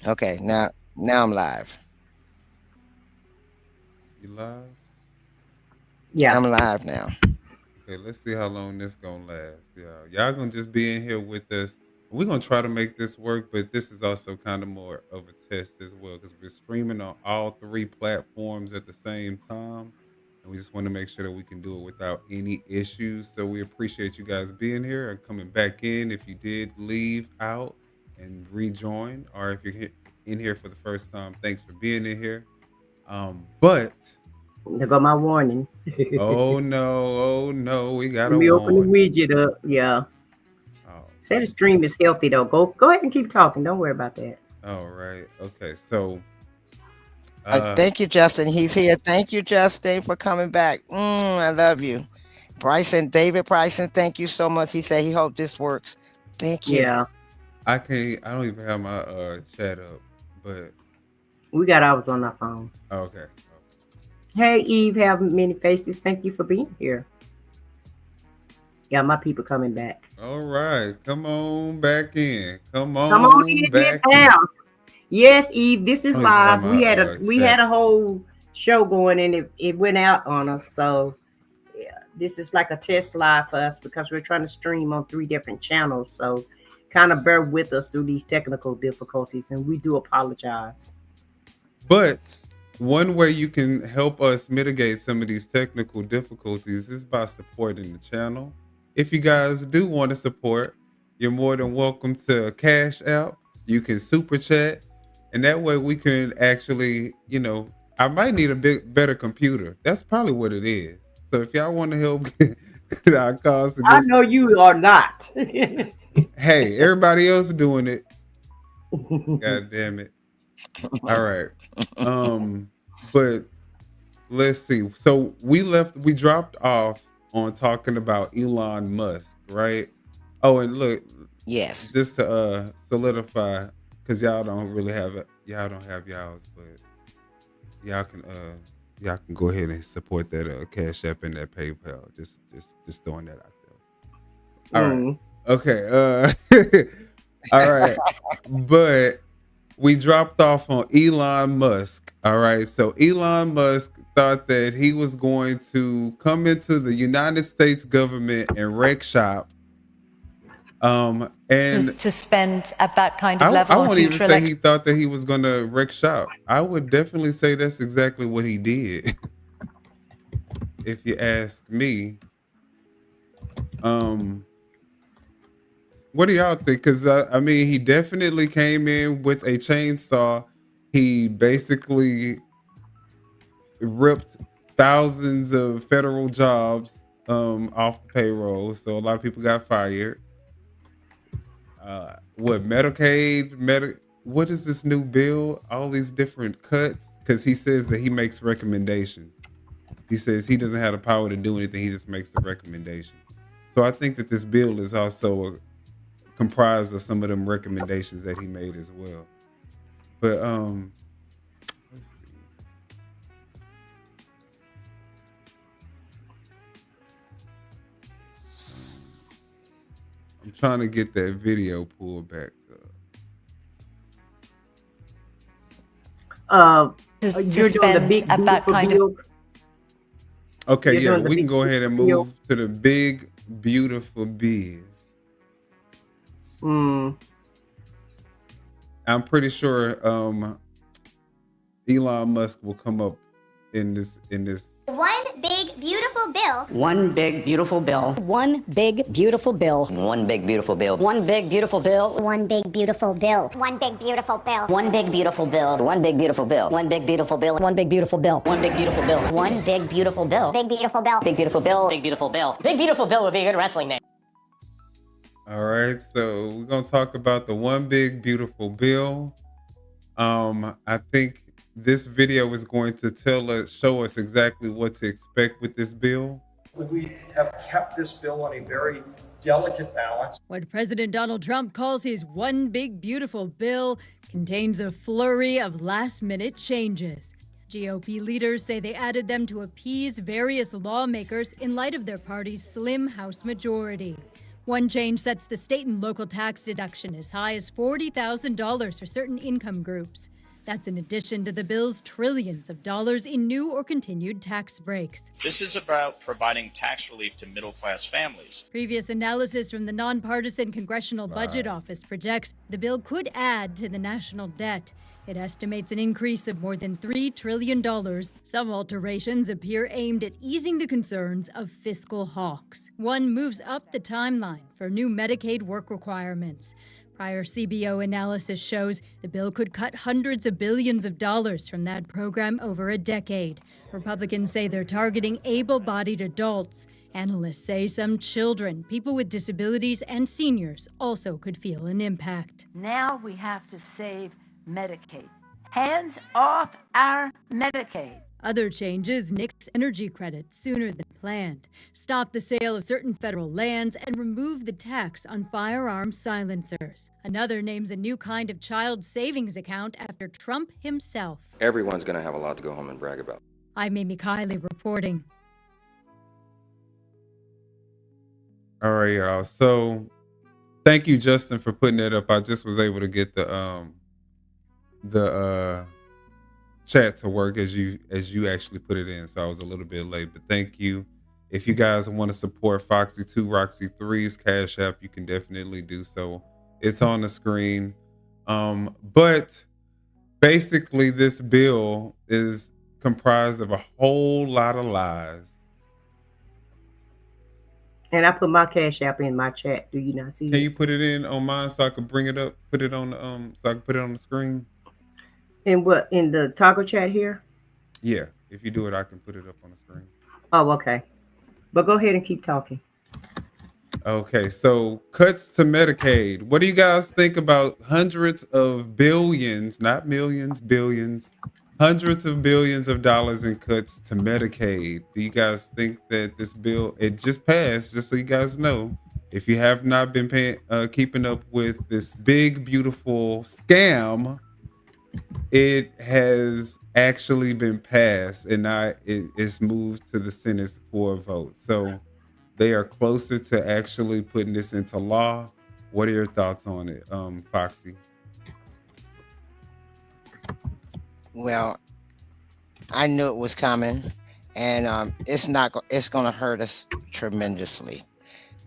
Okay, now I'm live. You live? Yeah. I'm live now. Okay, let's see how long this gonna last. Yeah, y'all gonna just be in here with us. We're gonna try to make this work, but this is also kind of more of a test as well because we're streaming on all three platforms at the same time, and we just want to make sure that we can do it without any issues. So we appreciate you guys being here and coming back in. If you did leave out and rejoin, or if you're in here for the first time, thanks for being in here. But There go my warning. oh no, we got Let a me open the warning. widget up. Yeah. Oh, Say the stream is healthy though. Go ahead and keep talking. Don't worry about that. all right. Okay. So, uh, Thank you, Justin. He's here. Thank you, Justin, for coming back. I love you. Bryson, David Bryson, thank you so much. He said he hoped this works. Thank you. Yeah. I can't. I don't even have my chat up. But We got ours on our phone. okay. Hey Eve, have many faces. Thank you for being here. Got my people coming back. All right. Come on back in. Come Come on on in this back in. house. Yes, Eve, this I is don't even have live. my We had chat. a whole show going and it went out on us. So yeah, this is like a test live for us because we're trying to stream on three different channels. So kind of bear with us through these technical difficulties and we do apologize. But one way you can help us mitigate some of these technical difficulties is by supporting the channel. If you guys do want to support, you're more than welcome to Cash App. You can super chat, and that way we can actually, I might need a bit better computer. That's probably what it is. So if y'all want to help get our cause to I this, know you are not. hey, everybody else doing it. God damn it. All right. But let's see. So we dropped off on talking about Elon Musk, right? Oh, and look, Yes. just to solidify, because y'all don't have y'all's, but y'all can y'all can go ahead and support that Cash App and that PayPal. Just throwing that out there. All right. Mm. Okay. All right. But we dropped off on Elon Musk. All right. So Elon Musk thought that he was going to come into the United States government and wreck shop. And To spend at that kind I, of I level on won't even future say elect. he thought that he was going to wreck shop. I would definitely say that's exactly what he did. If you ask me, um, what do y'all think? Because I mean, he definitely came in with a chainsaw. He basically ripped thousands of federal jobs off the payroll. So a lot of people got fired. What Medicaid, what is this new bill? All these different cuts because he says that he makes recommendations. He says he doesn't have the power to do anything. He just makes the recommendations. So I think that this bill is also comprised of some of them recommendations that he made as well. But let's see. Um, I'm trying to get that video pulled back up. Uh, To you're doing the spend big at that beautiful kind of bill. Okay, You're yeah, doing the we can big go ahead beautiful and bill. move to the big, beautiful biz. Mm. I'm pretty sure Elon Musk will come up in this. One big beautiful bill. One big beautiful bill. One big beautiful bill. One big beautiful bill. One big beautiful bill. One big beautiful bill. One big beautiful bill. One big beautiful bill. One big beautiful bill. One big beautiful bill. One big beautiful bill. One big beautiful bill. One big beautiful bill. Big beautiful bill. Big beautiful bill. Big beautiful bill. Big beautiful bill would be a good wrestling name. All right, so we're gonna talk about the one big beautiful bill. I think this video is going to show us exactly what to expect with this bill. We have kept this bill on a very delicate balance. What President Donald Trump calls his One Big Beautiful Bill contains a flurry of last minute changes. GOP leaders say they added them to appease various lawmakers in light of their party's slim House majority. One change sets the state and local tax deduction as high as $40,000 for certain income groups. That's in addition to the bill's trillions of dollars in new or continued tax breaks. This is about providing tax relief to middle-class families. Previous analysis from the nonpartisan Congressional Budget Office projects the bill could add to the national debt. It estimates an increase of more than $3 trillion. Some alterations appear aimed at easing the concerns of fiscal hawks. One moves up the timeline for new Medicaid work requirements. Prior CBO analysis shows the bill could cut hundreds of billions of dollars from that program over a decade. Republicans say they're targeting able-bodied adults. Analysts say some children, people with disabilities, and seniors also could feel an impact. Now we have to save Medicaid. Hands off our Medicaid. Other changes nix energy credits sooner than planned, stop the sale of certain federal lands, and remove the tax on firearm silencers. Another names a new kind of child savings account after Trump himself. Everyone's going to have a lot to go home and brag about. I'm Amy Kiley reporting. All right, y'all. So thank you, Justin, for putting that up. I just was able to get the chat to work as you actually put it in, so I was a little bit late, but thank you. If you guys want to support Foxy 2 Roxy 3's Cash App, you can definitely do so. It's on the screen. But basically this bill is comprised of a whole lot of lies. And I put my Cash App in my chat. Do you not see it? Can you put it in on mine so I can bring it up, put it on the so I can put it on the screen? In what, in the toggle chat here? Yeah, if you do it, I can put it up on the screen. Oh, okay. But go ahead and keep talking. Okay, so cuts to Medicaid. What do you guys think about hundreds of billions, not millions, billions, hundreds of billions of dollars in cuts to Medicaid? Do you guys think that this bill, it just passed, just so you guys know, if you have not been keeping up with this big, beautiful scam, it has actually been passed, and now it's moved to the Senate for a vote. So they are closer to actually putting this into law. What are your thoughts on it, Foxy? Well, I knew it was coming, and it's going to hurt us tremendously.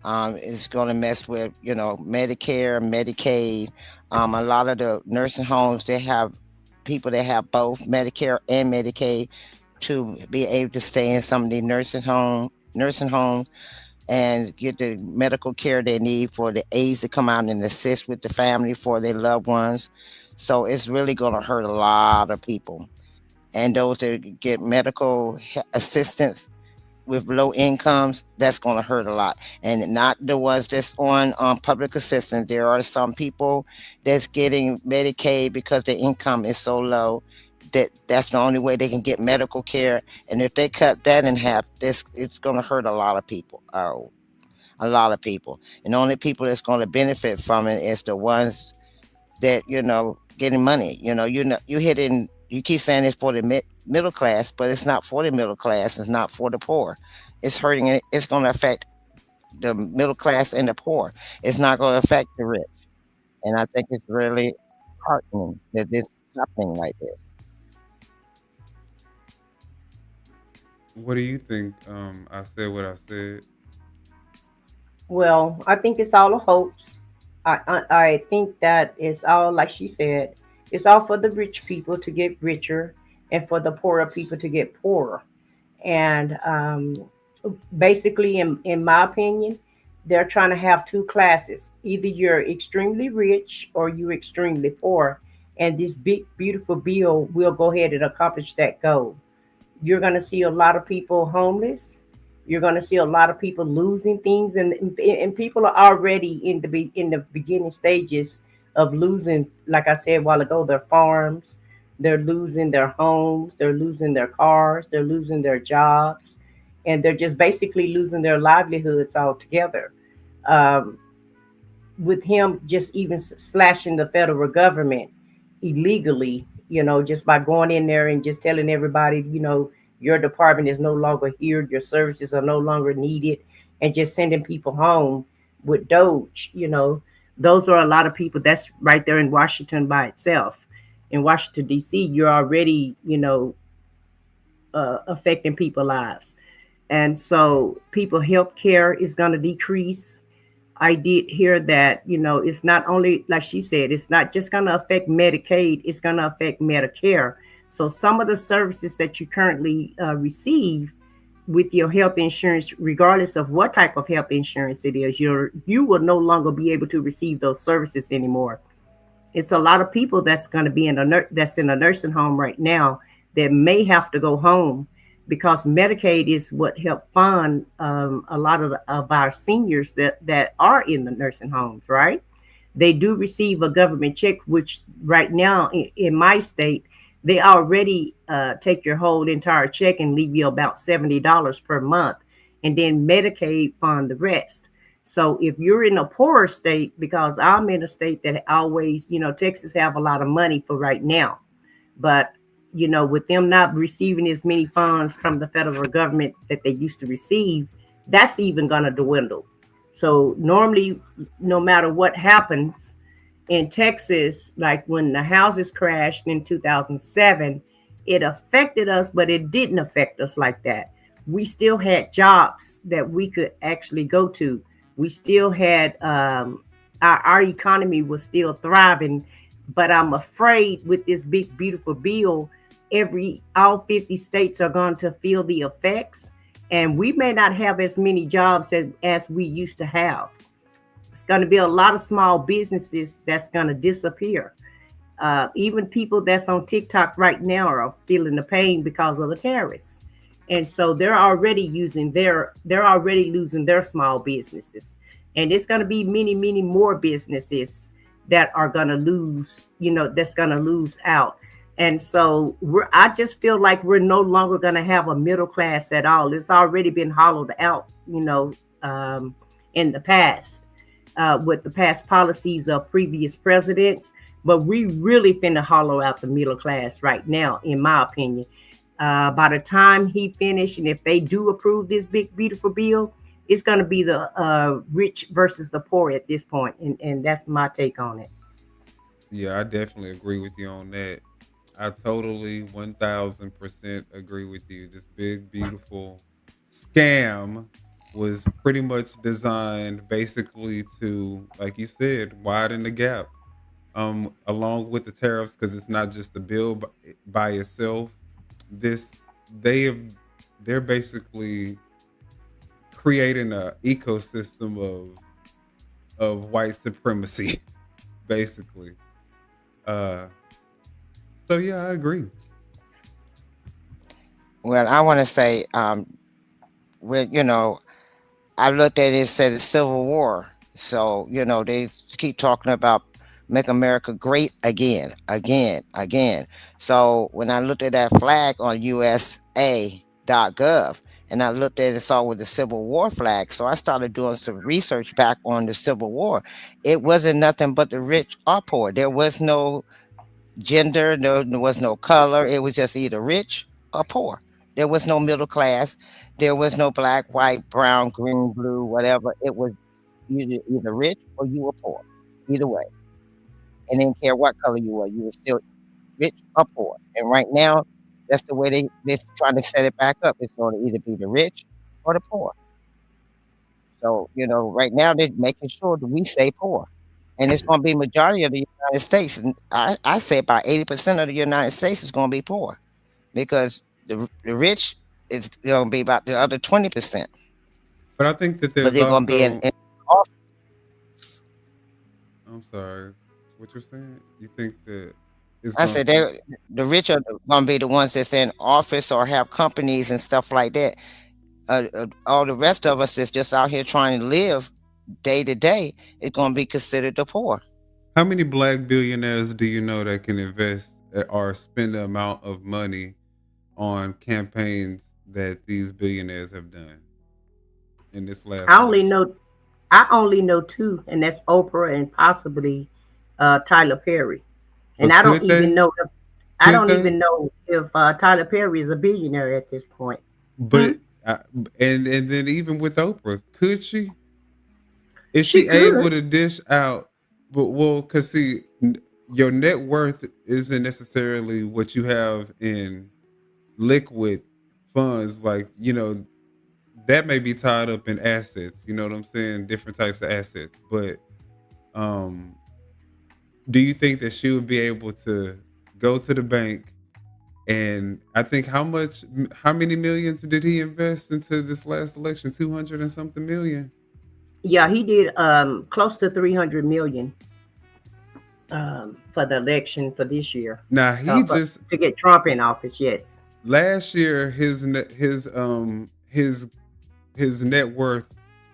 It's going to mess with, Medicare, Medicaid. A lot of the nursing homes, they have people that have both Medicare and Medicaid to be able to stay in some of the nursing homes and get the medical care they need for the aides to come out and assist with the family for their loved ones. So it's really going to hurt a lot of people. And those that get medical assistance with low incomes, that's going to hurt a lot. And not the ones that's on public assistance. There are some people that's getting Medicaid because their income is so low that's the only way they can get medical care. And if they cut that in half, it's going to hurt a lot of people. A lot of people. And the only people that's going to benefit from it is the ones that, getting money. You keep saying it's for the middle class, but it's not for the middle class. It's not for the poor. It's hurting it. It's going to affect the middle class and the poor. It's not going to affect the rich. And I think it's really heartening that this is happening like this. What do you think? I said what I said. Well, I think it's all a hoax. I think that it's all, like she said, it's all for the rich people to get richer and for the poorer people to get poorer. And basically, in my opinion, they're trying to have two classes. Either you're extremely rich or you're extremely poor. And this big, beautiful bill will go ahead and accomplish that goal. You're going to see a lot of people homeless. You're going to see a lot of people losing things. And people are already in the beginning stages of losing, like I said a while ago, their farms. They're losing their homes. They're losing their cars. They're losing their jobs. And they're just basically losing their livelihoods altogether. With him just even slashing the federal government illegally, just by going in there and just telling everybody, your department is no longer here, your services are no longer needed, and just sending people home. with Doge. Those are a lot of people. That's right there in Washington by itself. In Washington D.C., you're already affecting people's lives, and so people health care is going to decrease. I did hear that, it's not only, like she said, it's not just going to affect Medicaid, it's going to affect Medicare. So some of the services that you currently receive with your health insurance, regardless of what type of health insurance it is, you will no longer be able to receive those services anymore. It's a lot of people that's going to be that's in a nursing home right now that may have to go home, because Medicaid is what helped fund a lot of our seniors that are in the nursing homes, right? They do receive a government check, which right now in my state, they already take your whole entire check and leave you about $70 per month. And then Medicaid fund the rest. So if you're in a poorer state, because I'm in a state that always, Texas have a lot of money for right now, but with them not receiving as many funds from the federal government that they used to receive, that's even going to dwindle. So normally, no matter what happens in Texas, like when the houses crashed in 2007, it affected us, but it didn't affect us like that. We still had jobs that we could actually go to. We still had our economy was still thriving, but I'm afraid with this big, beautiful bill, all 50 states are going to feel the effects, and we may not have as many jobs as we used to have. It's going to be a lot of small businesses that's going to disappear. Even people that's on TikTok right now are feeling the pain because of the tariffs. And so they're already losing their small businesses. And it's going to be many, many more businesses that are going to lose, that's going to lose out. And so I just feel like we're no longer going to have a middle class at all. It's already been hollowed out, in the past with the past policies of previous presidents. But we really finna hollow out the middle class right now, in my opinion. By the time he finished, and if they do approve this big, beautiful bill, it's going to be the rich versus the poor at this point. And that's my take on it. Yeah, I definitely agree with you on that. I totally 1000% agree with you. This big, beautiful scam was pretty much designed basically to, like you said, widen the gap. Along with the tariffs, because it's not just the bill by itself. They're basically creating an ecosystem of white supremacy, basically. So yeah, I agree. Well, I want to say, I looked at it, it said Civil War. So, they keep talking about make America great again, again, again. So when I looked at that flag on USA.gov, and I looked at it, saw with the Civil War flag. So I started doing some research back on the Civil War. It wasn't nothing but the rich or poor. There was no gender, there was no color. It was just either rich or poor. There was no middle class. There was no black, white, brown, green, blue, whatever. It was either rich or you were poor. Either way. And didn't care what color you were still rich or poor. And right now, that's the way they're trying to set it back up. It's going to either be the rich or the poor. So, right now they're making sure that we stay poor. And it's going to be majority of the United States. And I say about 80% of the United States is going to be poor, because the rich is going to be about the other 20%. But I think that But there's they're going to be in office. I'm sorry. What you're saying? You think that it's I said the rich are going to be the ones that's in office or have companies and stuff like that. All the rest of us that's just out here trying to live day to day is going to be considered the poor. How many black billionaires do you know that can invest or spend the amount of money on campaigns that these billionaires have done in this last? I only know two, and that's Oprah and possibly Tyler Perry. And I don't even know if Tyler Perry is a billionaire at this point. But and then even with Oprah, could she? Is She she able could. to dish out? But well, cause see, your net worth isn't necessarily what you have in liquid funds. Like that may be tied up in assets. You know what I'm saying? Different types of assets. But um, do you think that she would be able to go to the bank? And I think how many millions did he invest into this last election? 200 and something million. Yeah, he did close to 300 million for the election for this year. Now To get Trump in office, yes. last year his net worth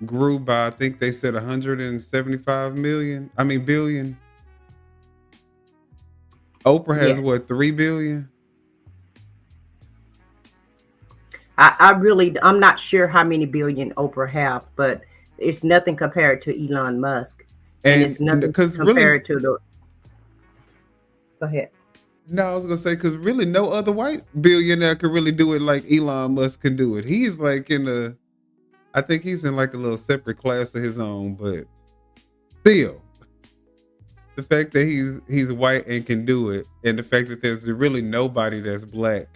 grew by, I think they said 175 million. I mean billion. Oprah has Yes. what, 3 billion? I'm not sure how many billion Oprah have, but it's nothing compared to Elon Musk. And it's And nothing because compared to the. Go ahead. no, I was gonna say because really no other white billionaire could really do it like Elon Musk can do it. He's like I think he's in like a little separate class of his own, but still, the fact that he's white and can do it, and the fact that there's really nobody that's black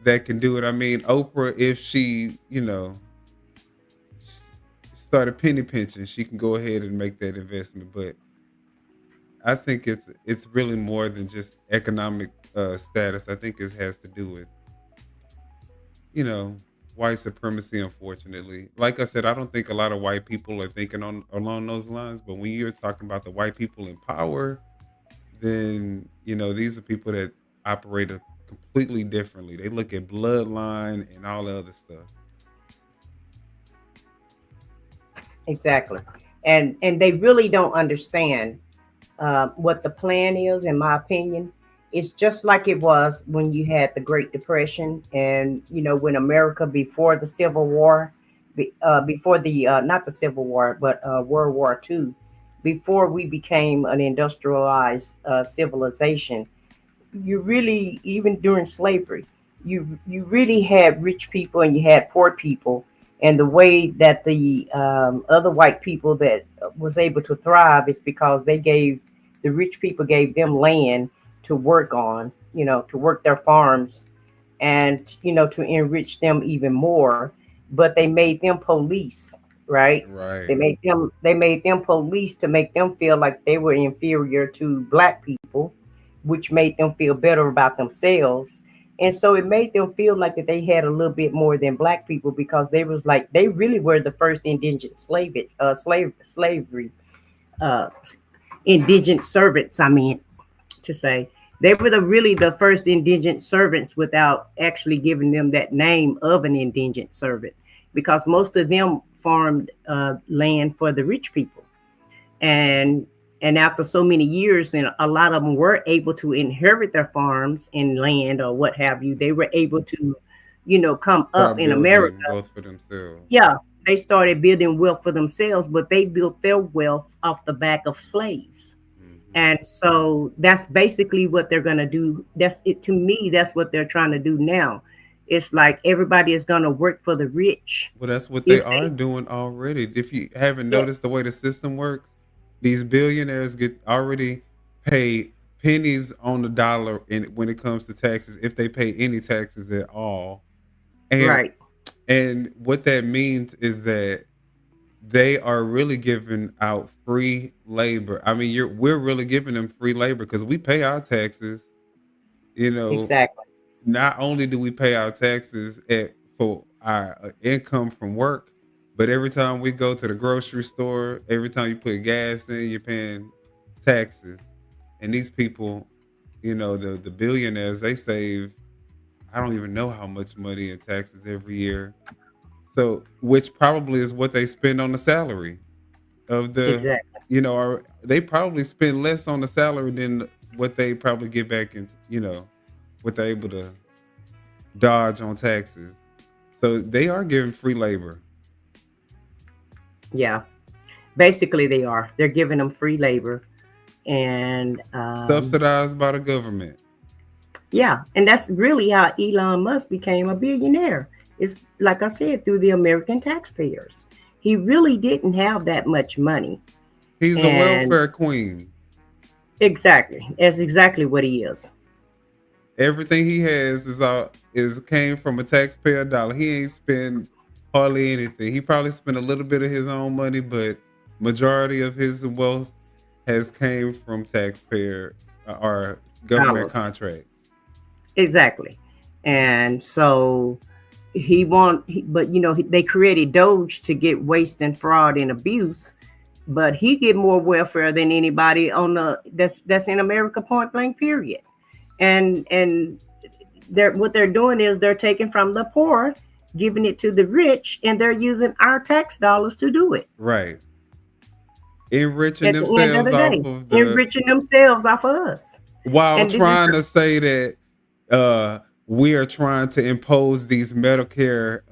that can do it. I mean, Oprah, if she, started penny pinching, she can go ahead and make that investment. But I think it's really more than just economic status. I think it has to do with, white supremacy, unfortunately. Like I said, I don't think a lot of white people are thinking along those lines. But when you're talking about the white people in power, then these are people that operate completely differently. They look at bloodline and all the other stuff. Exactly. And they really don't understand what the plan is, in my opinion. It's just like it was when you had the Great Depression and, when America before the Civil War, before the, not the Civil War, but World War II, before we became an industrialized civilization. You really, even during slavery, you really had rich people and you had poor people. And the way that the other white people that was able to thrive is because the rich people gave them land to work on, to work their farms and, to enrich them even more. But they made them police, right? Right. They made them police to make them feel like they were inferior to black people, which made them feel better about themselves. And so it made them feel like that they had a little bit more than black people because they really were the first indigent slavery, uh, indigent servants. I mean to say they were really the first indigent servants without actually giving them that name of an indigent servant, because most of them farmed land for the rich people. And after so many years, and a lot of them were able to inherit their farms and land or what have you, they were able to, come up Start in building America. wealth for themselves. Yeah, they started building wealth for themselves, but they built their wealth off the back of slaves. And so that's basically what they're going to do. That's it to me. That's what they're trying to do now. It's like everybody is going to work for the rich. Well, that's what they If are they, doing already. If you haven't yeah, noticed the way the system works, these billionaires get already pay pennies on the dollar when it comes to taxes, if they pay any taxes at all. And right. and what that means is that they are really giving out free labor. I mean, we're really giving them free labor because we pay our taxes. You know, Exactly. not only do we pay our taxes for our income from work, but every time we go to the grocery store, every time you put gas in, you're paying taxes. And these people, the billionaires, they save, I don't even know how much money in taxes every year. So, which probably is what they spend on the salary of Exactly. they probably spend less on the salary than what they probably get back in, what they're able to dodge on taxes. So they are giving free labor. Yeah. Basically, they are. They're giving them free labor. And Subsidized by the government. yeah, and that's really how Elon Musk became a billionaire. It's like I said, through the American taxpayers. he really didn't have that much money. He's a And welfare queen. exactly, that's exactly what he is. Everything he has is came from a taxpayer dollar. He ain't spend hardly anything. He probably spent a little bit of his own money, but majority of his wealth has came from taxpayer or government Dollars. contracts. Exactly. And so but they created Doge to get waste and fraud and abuse, but he get more welfare than anybody on that's in America, point blank, period. And what they're doing is they're taking from the poor, giving it to the rich, and they're using our tax dollars to do it. Right. Enriching At the end of themselves the off day, of the enriching themselves off of us. while And this is trying to say that we are trying to impose these Medicare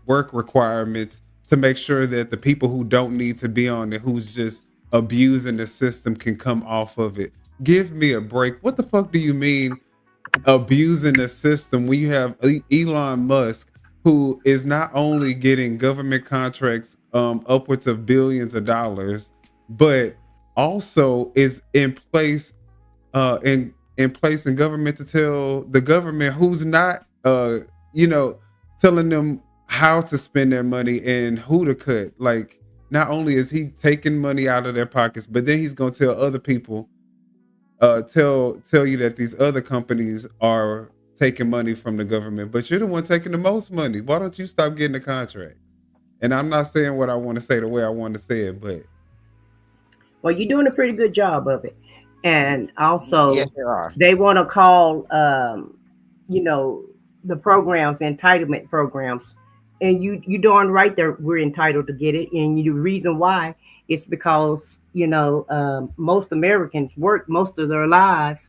work requirements to make sure that the people who don't need to be on it, who's just abusing the system, can come off of it. Give me a break. What the fuck do you mean abusing the system? We have Elon Musk, who is not only getting government contracts upwards of billions of dollars, but also is in place in place in government to tell the government who's not telling them how to spend their money and who to cut. Like, not only is he taking money out of their pockets, but then he's gonna tell other people, tell you that these other companies are taking money from the government, but you're the one taking the most money. Why don't you stop getting the contract? And I'm not saying what I want to say the way I want to say it, but well, you're doing a pretty good job of it. And also, Yes, there are. they want to call, the programs entitlement programs. And you darn right there, we're entitled to get it. And the reason why is because, most Americans work most of their lives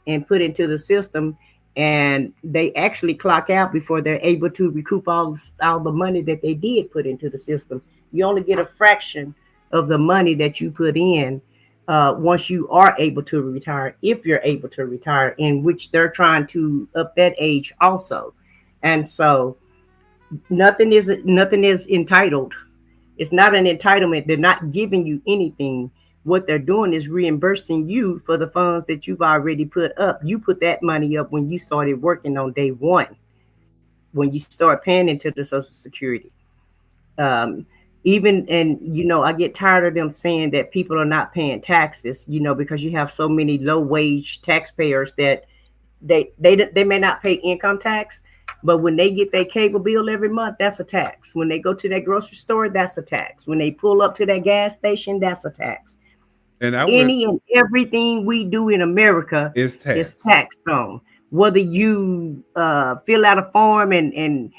and put into the system, and they actually clock out before they're able to recoup all the money that they did put into the system. You only get a fraction of the money that you put in once you are able to retire, if you're able to retire, in which they're trying to up that age also. And so nothing is entitled. It's not an entitlement. They're not giving you anything. What they're doing is reimbursing you for the funds that you've already put up. You put that money up when you started working on day one, when you start paying into the Social Security. I get tired of them saying that people are not paying taxes, because you have so many low wage taxpayers that they may not pay income tax, but when they get their cable bill every month, that's a tax. When they go to that grocery store, that's a tax. When they pull up to that gas station, that's a tax. and Any and everything we do in America is is taxed on. Whether you fill out a form and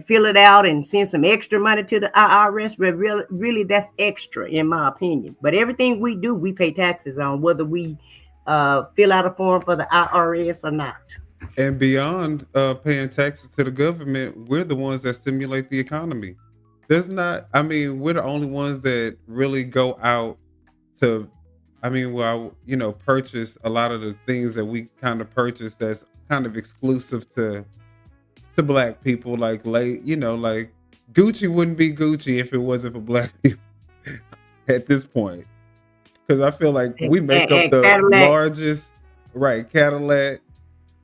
fill it out and send some extra money to the IRS, but really that's extra in my opinion. But everything we do, we pay taxes on, whether we fill out a form for the IRS or not. And beyond paying taxes to the government, we're the ones that stimulate the economy. We're the only ones that really go out to, purchase a lot of the things that we kind of purchase that's kind of exclusive to black people. Like Gucci wouldn't be Gucci if it wasn't for black people at this point. Because I feel like we make up the Cadillac. largest, right, Cadillac.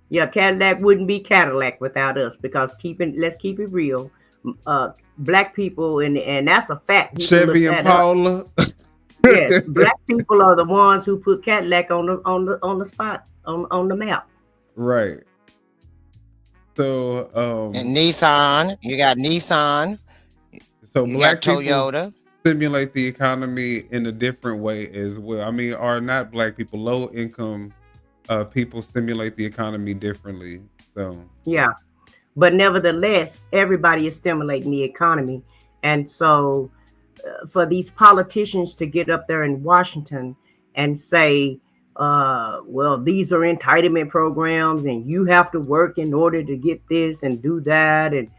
Yeah, Cadillac wouldn't be Cadillac without us, because let's keep it real. Black people, and that's a fact. People Chevy look and that up. Paula. Yes, black people are the ones who put Cadillac on the spot on the map. Right. So And Nissan, you got Nissan, so you black got people Toyota. stimulate the economy in a different way as well. Are not black people, low income people stimulate the economy differently. So Yeah, but nevertheless, everybody is stimulating the economy, and so for these politicians to get up there in Washington and say, well, these are entitlement programs and you have to work in order to get this and do that, and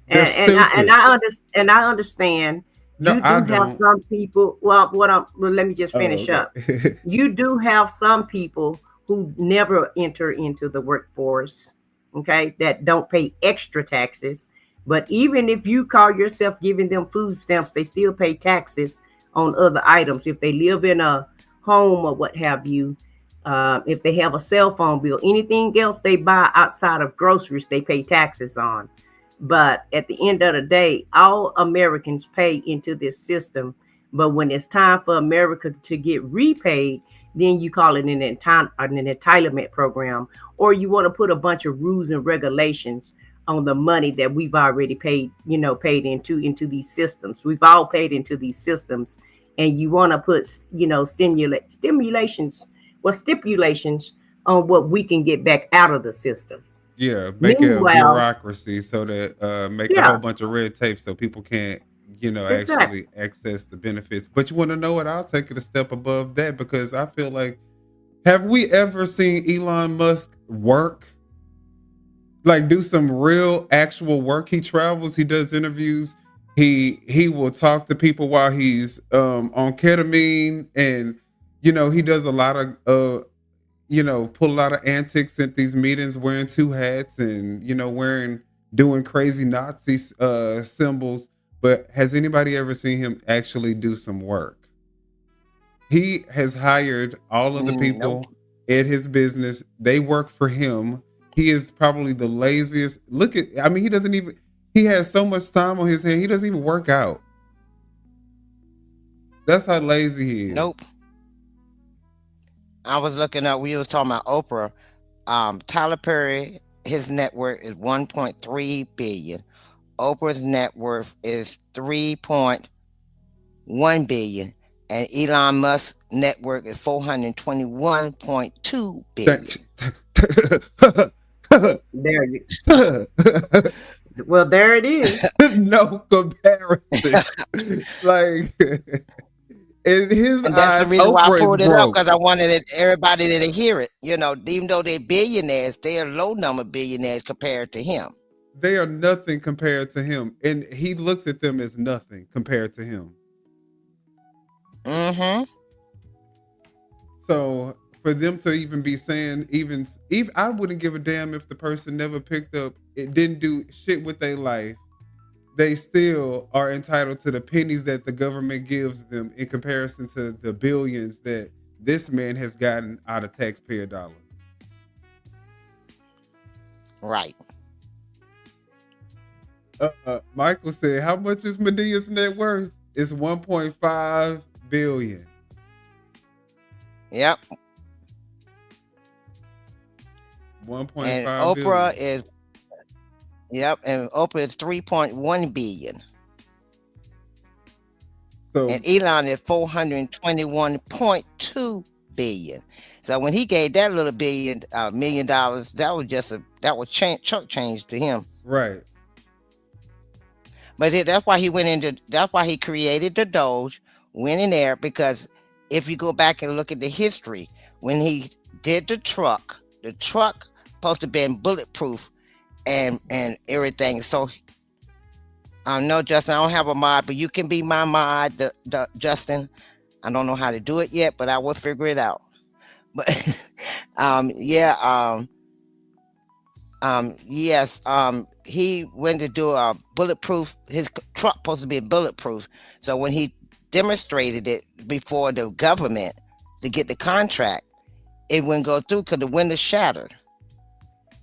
I understand. No, You do I have don't. some people. Well, let me just finish up. Okay. You do have some people who never enter into the workforce, okay, that don't pay extra taxes, But even if you call yourself giving them food stamps, they still pay taxes on other items. If they live in a home or what have you, if they have a cell phone bill, anything else they buy outside of groceries, they pay taxes on. But at the end of the day, all Americans pay into this system. But when it's time for America to get repaid, then you call it an entitlement program, or you want to put a bunch of rules and regulations on the money that we've already paid, paid into these systems. We've all paid into these systems, and you want to put, stipulations on what we can get back out of the system. Yeah, make it a Meanwhile, bureaucracy so that make a whole yeah, bunch of red tape so people can't, exactly. actually access the benefits. But you want to know what? I'll take it a step above that because I feel like, have we ever seen Elon Musk work? Like do some real actual work. He travels, he does interviews, he will talk to people while he's on ketamine, and he does a lot of pull a lot of antics at these meetings, wearing two hats and doing crazy Nazi symbols. But has anybody ever seen him actually do some work? He has hired all of the Nope. people at his business. They work for him. He is probably the laziest. He has so much time on his hand. He doesn't even work out. That's how lazy he is. Nope. I was looking up. We was talking about Oprah. Tyler Perry, his net worth is 1.3 billion. Oprah's net worth is 3.1 billion, and Elon Musk's net worth is 421.2 billion. There you. Well, there it is. No comparison. Like in his And that's eyes, the reason why I Oprah pulled is it up, broke. because I wanted everybody to hear it. Even though they're billionaires, they're low number billionaires compared to him. They are nothing compared to him, and he looks at them as nothing compared to him. Mm-hmm. So for them to even be saying, even I wouldn't give a damn if the person never picked up, it didn't do shit with their life. They still are entitled to the pennies that the government gives them in comparison to the billions that this man has gotten out of taxpayer dollars. Right. Michael said, how much is Medea's net worth? It's 1.5 billion. Yep. 1.5 And billion. Oprah is, and Oprah is 3.1 billion. So, and Elon is 421.2 billion. So when he gave that little $1 million, that was chunk change to him. Right. But that's why that's why he created the Doge, went in there, because if you go back and look at the history, when he did the truck supposed to be bulletproof and everything. So no, Justin, I don't have a mod, but you can be my mod, Justin. I don't know how to do it yet, but I will figure it out. But yes, he went to do a bulletproof. His truck supposed to be bulletproof. So when he demonstrated it before the government to get the contract, it wouldn't go through because the window shattered.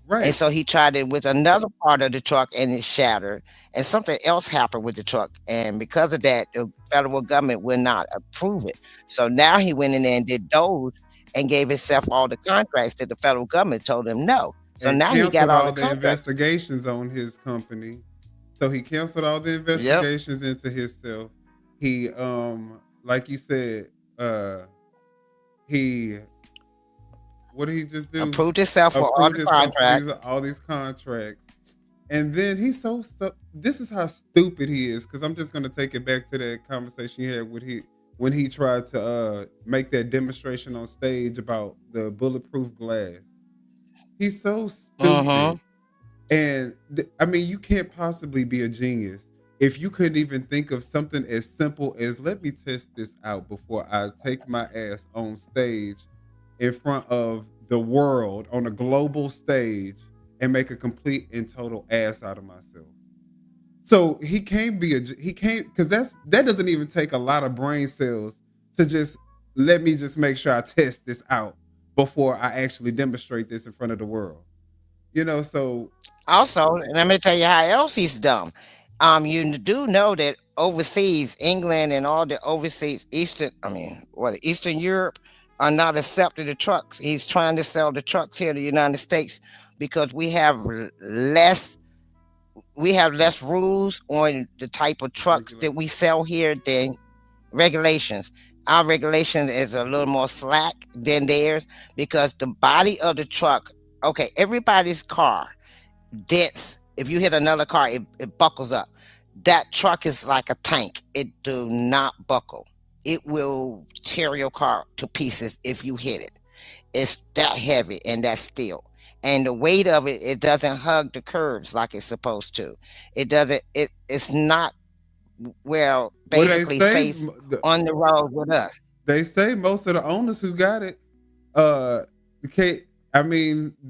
Right. And so he tried it with another part of the truck and it shattered, and something else happened with the truck. And because of that, the federal government will not approve it. So now he went in there and did Doge and gave himself all the contracts that the federal government told him no. So and now he got all the contracts. investigations on his company. So he canceled all the investigations into himself. He, like you said, what did he just do? Approved himself for all the contracts. All these contracts. And then he's this is how stupid he is, because I'm just going to take it back to that conversation he had when he tried to make that demonstration on stage about the bulletproof glass. He's so stupid. And you can't possibly be a genius if you couldn't even think of something as simple as, let me test this out before I take my ass on stage in front of the world on a global stage and make a complete and total ass out of myself. So he can't be he can't, because that doesn't even take a lot of brain cells to just let me just make sure I test this out before I actually demonstrate this in front of the world. So Also, let me tell you how else he's dumb. You do know that overseas, England and all the overseas Eastern Europe are not accepting the trucks. He's trying to sell the trucks here in the United States because we have less rules on the type of trucks that we sell here than regulations. Our regulation is a little more slack than theirs because the body of the truck, okay, everybody's car dents. If you hit another car, it buckles up. That truck is like a tank. It do not buckle. It will tear your car to pieces if you hit it. It's that heavy and that steel. And the weight of it doesn't hug the curves like it's supposed to. It doesn't, it's not, well, what they basically say, safe on the road with us. they say most of the owners who got it, the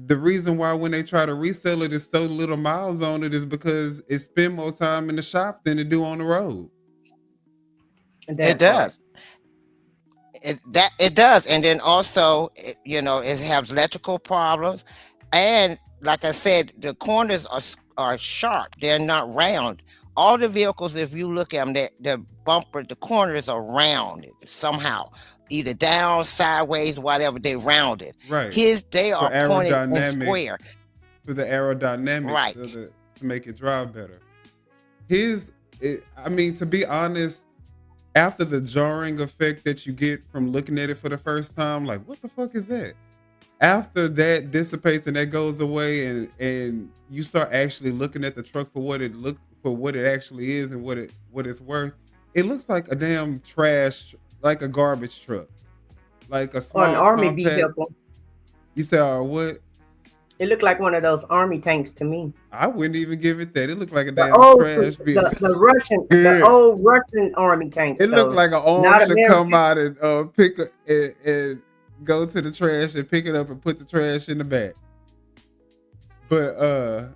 reason why when they try to resell it, it's so little miles on it is because it spend more time in the shop than it do on the road. It does. It does. And then also, it has electrical problems. And like I said, the corners are sharp. They're not round. All the vehicles, if you look at them, the bumper, the corners are round somehow, either down, sideways, whatever. They rounded. Right. They For are pointed and aerodynamic, square. for the aerodynamics, Right. to make it drive better. To be honest, after the jarring effect that you get from looking at it for the first time, like, what the fuck is that? After that dissipates and that goes away, and you start actually looking at the truck for what it actually is and what it's worth, it looks like a damn trash, like a garbage truck, like a small Or an army compact. vehicle. You say, or what? It looked like one of those army tanks to me. I wouldn't even give it that. It looked like a The damn old, trash vehicle. the old Russian army tanks. It looked like an arm not should come American. out and pick and go to the trash and pick it up and put the trash in the back. But But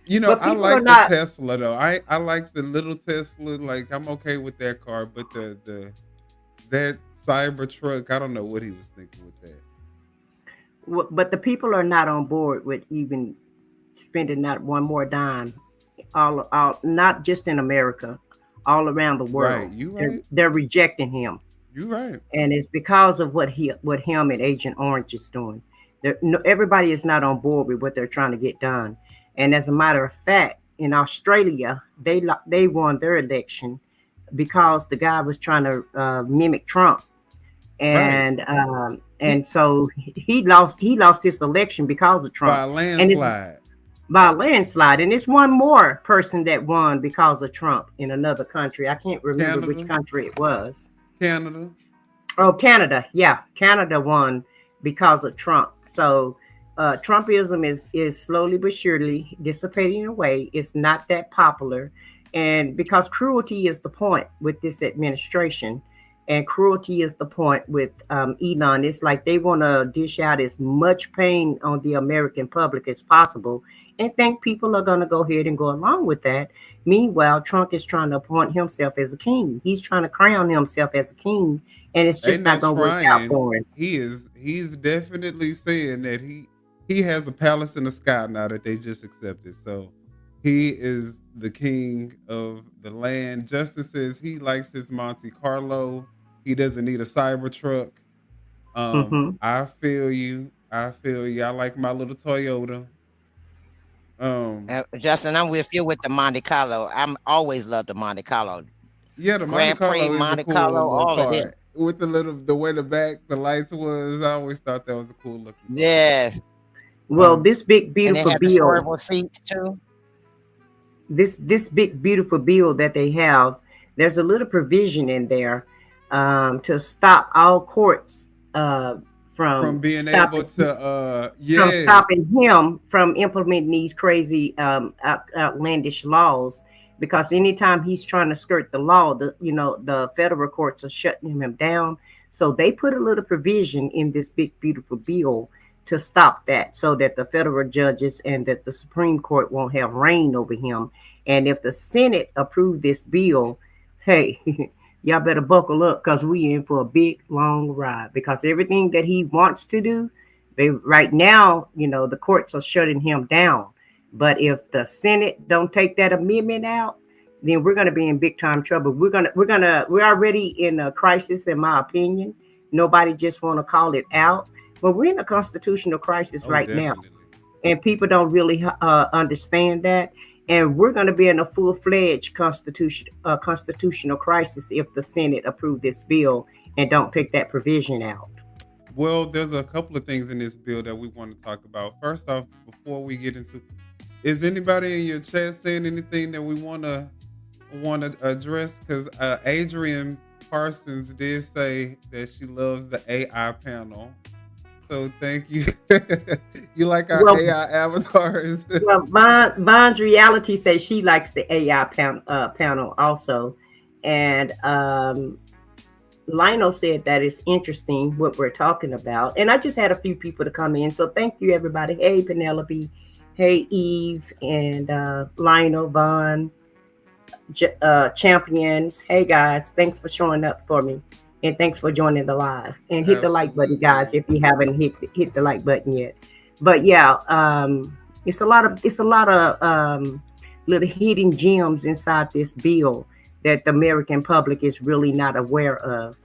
I people like are the not. Tesla though. I like the little Tesla. Like, I'm okay with that car, but that cyber truck, I don't know what he was thinking with that. But the people are not on board with even spending not one more dime. All not just in America, all around the world. Right, you right. They're rejecting him. You right. And it's because of what him and Agent Orange is doing. Everybody is not on board with what they're trying to get done. And as a matter of fact, in Australia, they won their election because the guy was trying to mimic Trump, Right. and so he lost his election because of Trump By a and it's landslide. by a landslide. And it's one more person that won because of Trump in another country. I can't remember which Canada. country it was. Canada. Oh, Canada. Yeah, Canada won because of Trump. So Trumpism is slowly but surely dissipating away. It's not that popular. And because cruelty is the point with this administration, and cruelty is the point with Elon. It's like they want to dish out as much pain on the American public as possible and think people are going to go ahead and go along with that. Meanwhile, Trump is trying to appoint himself as a king. He's trying to crown himself as a king, and it's They just not not going to work out trying. for him. He's definitely saying that he has a palace in the sky now that they just accepted. So he is the king of the land. Justin says he likes his Monte Carlo. He doesn't need a Cybertruck. hmm I feel you. I like my little Toyota. Justin, I'm with you with the Monte Carlo. I'm always loved the Monte Carlo. Yeah, the Monte Grand Prix, Carlo is a Monte cool Carlo, little all of them. car. With the way the back, the lights was, I always thought that was a cool looking car. Yes. Well, Um, this big And they beautiful have the bill, sortable seats too. this big beautiful bill that they have, there's a little provision in there to stop all courts from being able to from yes. stopping him from implementing these crazy outlandish laws. Because anytime he's trying to skirt the law, the federal courts are shutting him down. So they put a little provision in this big beautiful bill to stop that, so that the federal judges and that the Supreme Court won't have reign over him. And if the Senate approve this bill, hey, y'all better buckle up, because we in for a big long ride. Because everything that he wants to do, right now, the courts are shutting him down. But if the Senate don't take that amendment out, then we're going to be in big time trouble. We're already in a crisis, in my opinion. Nobody just want to call it out, but we're in a constitutional crisis right now, and people don't really understand that. And we're going to be in a full-fledged constitutional crisis if the Senate approve this bill and don't take that provision out. Well, there's a couple of things in this bill that we want to talk about. First off, before we get into, is anybody in your chat saying anything that we want to address? Because Adrian Parsons did say that she loves the AI panel. So thank you. You like our AI avatars? Well, Von's Reality says she likes the AI panel also. And Lionel said that it's interesting what we're talking about. And I just had a few people to come in. So thank you, everybody. Hey, Penelope. Hey, Eve. And Lionel, Von, Champions. Hey, guys. Thanks for showing up for me. And thanks for joining the live. And hit the like button, guys, if you haven't hit the like button yet. But yeah, it's a lot of little hidden gems inside this bill that the American public is really not aware of.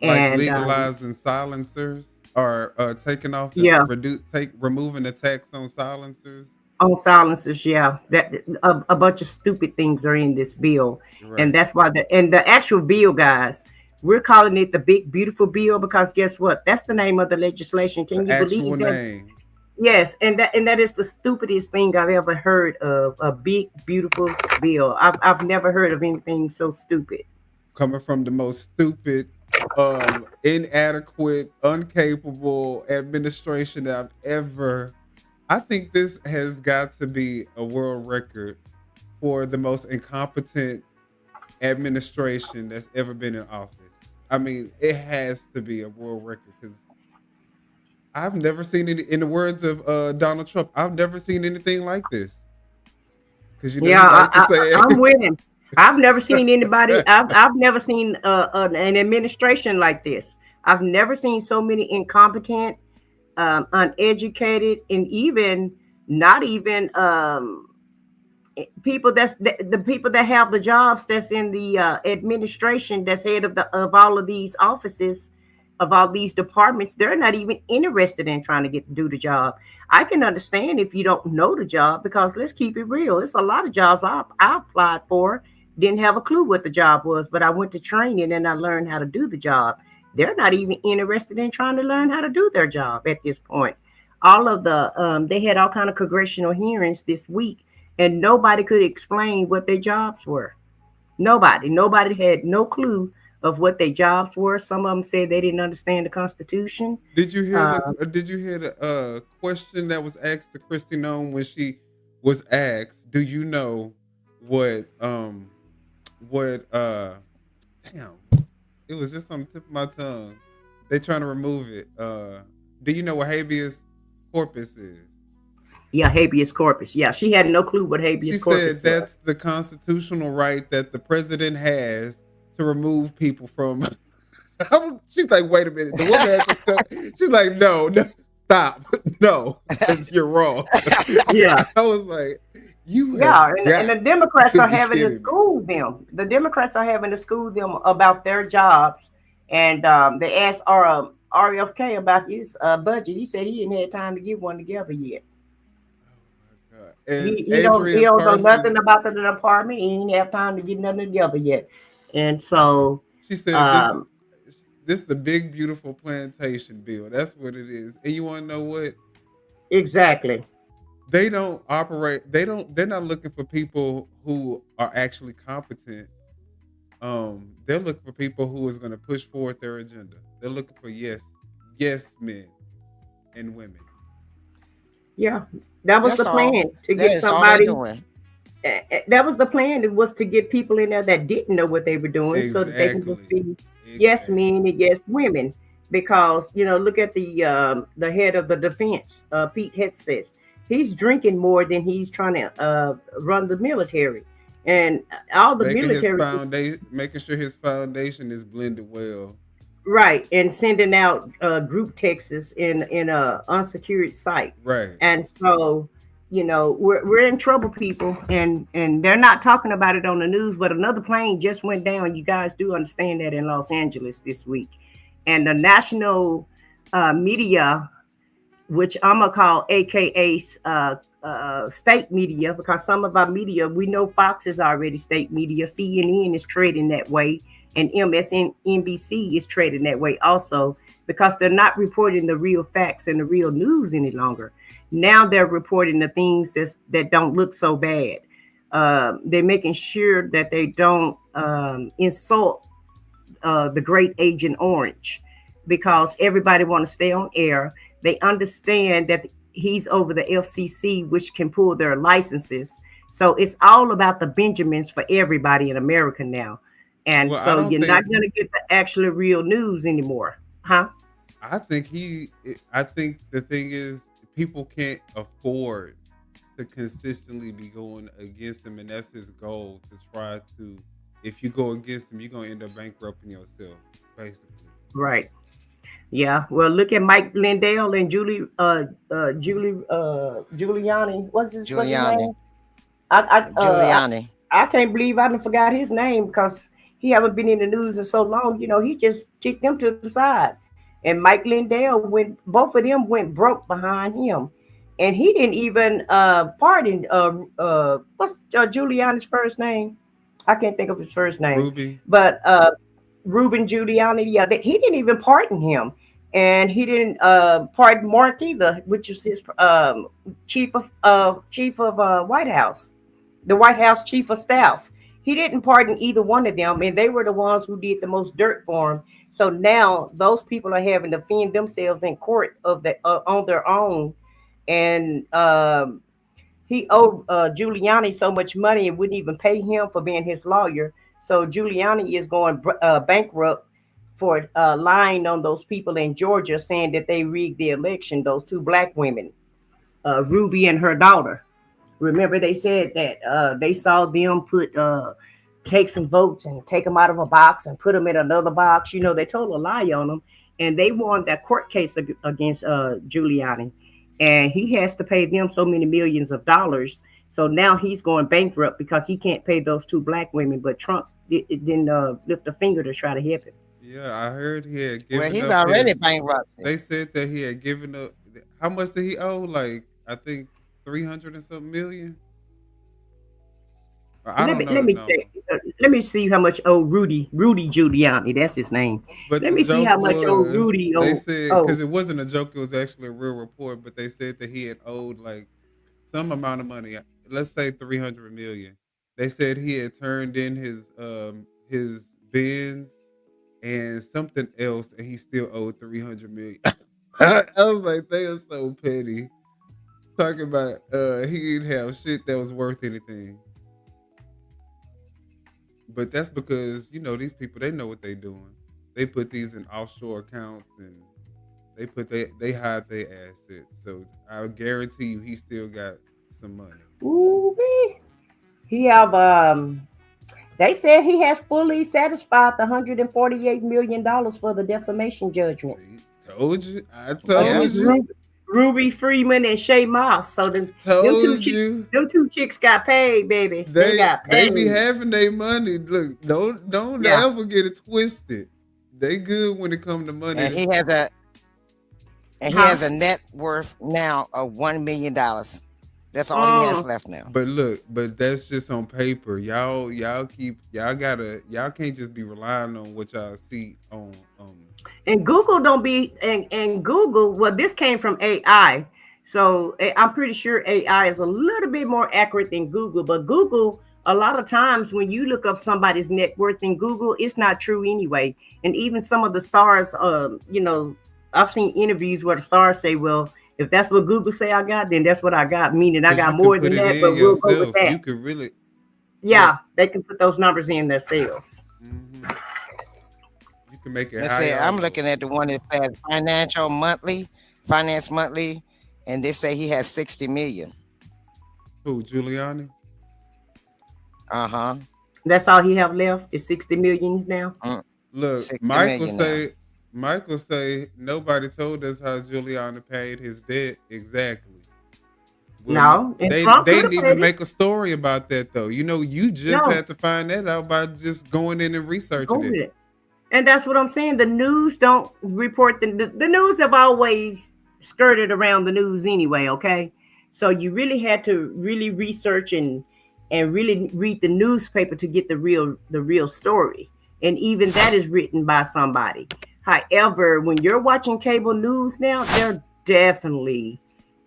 Like legalizing silencers, or taking off removing the tax on silencers. On silencers, yeah. That a bunch of stupid things are in this bill. Right. And that's why the actual bill, guys, we're calling it the Big Beautiful Bill, because guess what? That's the name of the legislation. Can you believe that? Name. Yes, and that is the stupidest thing I've ever heard of. A Big Beautiful Bill. I've never heard of anything so stupid. Coming from the most stupid, inadequate, incapable administration that I've ever. I think this has got to be a world record for the most incompetent administration that's ever been in office. I mean, it has to be a world record, because I've never seen it. In the words of Donald Trump, I've never seen anything like this. Because I'm with him. I've never seen anybody. I've never seen an administration like this. I've never seen so many incompetent, uneducated, and even not even people that's the people that have the jobs that's in the administration, that's head of all of these offices, of all these departments. They're not even interested in trying to do the job. I can understand if you don't know the job, because let's keep it real. It's a lot of jobs I applied for, didn't have a clue what the job was, but I went to training and I learned how to do the job. They're not even interested in trying to learn how to do their job at this point. All of they had all kind of congressional hearings this week, and nobody could explain what their jobs were. Nobody had no clue of what their jobs were. Some of them said they didn't understand the Constitution. Did you hear the question that was asked to Kristi Noem when she was asked, "Do you know what damn, it was just on the tip of my tongue. They're trying to remove it. Do you know what habeas corpus is?" Yeah, habeas corpus. Yeah, she had no clue what habeas corpus was. She said that's the constitutional right that the president has to remove people from. She's like, wait a minute. The woman has to stop. She's like, no, stop. No, you're wrong. Yeah. I was like, and the Democrats are having to school them. The Democrats are having to school them about their jobs. And they asked RFK about his budget. He said he didn't have time to get one together yet. And he don't know nothing about the department. He didn't have time to get nothing together yet. And so she said, this is the Big Beautiful Plantation Bill. That's what it is. And you want to know what? Exactly. They don't operate. They're not looking for people who are actually competent. They're looking for people who is going to push forward their agenda. They're looking for yes men and women. Yeah, that was the plan, to get somebody. That was the plan. It was to get people in there that didn't know what they were doing, so that they can just be yes men and yes women. because look at the head of the defense, Pete Hegseth. He's drinking more than he's trying to run the military, and all the military making sure his foundation is blended well. Right, and sending out group texts in a unsecured site. Right, and so we're in trouble, people, and they're not talking about it on the news. But another plane just went down. You guys do understand that in Los Angeles this week, and the national media, which I'm gonna call AKA state media, because some of our media, we know Fox is already state media, CNN is trading that way, and MSNBC is trading that way also, because they're not reporting the real facts and the real news any longer. Now they're reporting the things that don't look so bad. They're making sure that they don't insult the great Agent Orange, because everybody want to stay on air. They understand that he's over the FCC, which can pull their licenses. So it's all about the Benjamins for everybody in America now. And so you're not going to get the actually real news anymore. Huh? I think the thing is, people can't afford to consistently be going against him, and that's his goal, to try to, if you go against him, you're going to end up bankrupting yourself, basically. Right. Yeah. Well, look at Mike Lindell and Giuliani. What's his name? Giuliani. I can't believe I forgot his name, because he haven't been in the news in so long. He just kicked them to the side. And Mike Lindell both of them went broke behind him. And he didn't even pardon what's Giuliani's first name? I can't think of his first name. Ruby. But Ruben Giuliani, yeah, he didn't even pardon him. And he didn't pardon Mark either, which is his chief of White House, the White House chief of staff. He didn't pardon either one of them, and they were the ones who did the most dirt for him. So now those people are having to defend themselves in court on their own. And he owed Giuliani so much money, it wouldn't even pay him for being his lawyer. So Giuliani is going bankrupt for lying on those people in Georgia, saying that they rigged the election, those two black women, Ruby and her daughter. Remember, they said that they saw them take some votes and take them out of a box and put them in another box. They told a lie on them, and they won that court case against Giuliani, and he has to pay them so many millions of dollars. So now he's going bankrupt because he can't pay those two black women. But Trump didn't lift a finger to try to help him. Yeah, I heard he had given up. Well, he's already bankrupt. They said that he had given up. How much did he owe? Like, I think 300 and something million. Let me see how much Rudy Giuliani, that's his name. But let me see how much Rudy owed. They said, because it wasn't a joke, it was actually a real report, but they said that he had owed like some amount of money, let's say 300 million. They said he had turned in his Benz and something else, and he still owed 300 million. I was like, they are so petty. Talking about he didn't have shit that was worth anything. But that's because, these people, they know what they're doing. They put these in offshore accounts, and they hide their assets. So I guarantee you he still got some money. Ooh, he have they said he has fully satisfied the $148 million for the defamation judgment. I told you. Ruby Freeman and Shay Moss. So them two chicks got paid, baby. They got paid. They be having their money. Look, don't ever get it twisted. They good when it comes to money. And he has a net worth now of $1 million. That's all he has left now. But that's just on paper. Y'all can't just be relying on what y'all see on And Google Google, well, this came from AI. So I'm pretty sure AI is a little bit more accurate than Google. But Google, a lot of times when you look up somebody's net worth in Google, it's not true anyway. And even some of the stars, I've seen interviews where the stars say, well, if that's what Google say I got, then that's what I got, meaning I got more than that, but we'll go with that. You could really... Yeah, they can put those numbers in themselves. Mm-hmm. You can make it Let's say higher or I'm lower. looking at the one that says finance monthly, and they say he has 60 million. Who, Giuliani? Uh-huh. That's all he have left is 60 millions now. Look, 60 Michael million now. say nobody told us how Giuliani paid his debt exactly. No, and they Trump they could have didn't paid even it. make a story about that though. You just No, had to find that out by just going in and researching go it. with it. And that's what I'm saying. The news don't report the news have always skirted around the news anyway. Okay, so you really had to really research and really read the newspaper to get the real story. And even that is written by somebody. However, when you're watching cable news now, they're definitely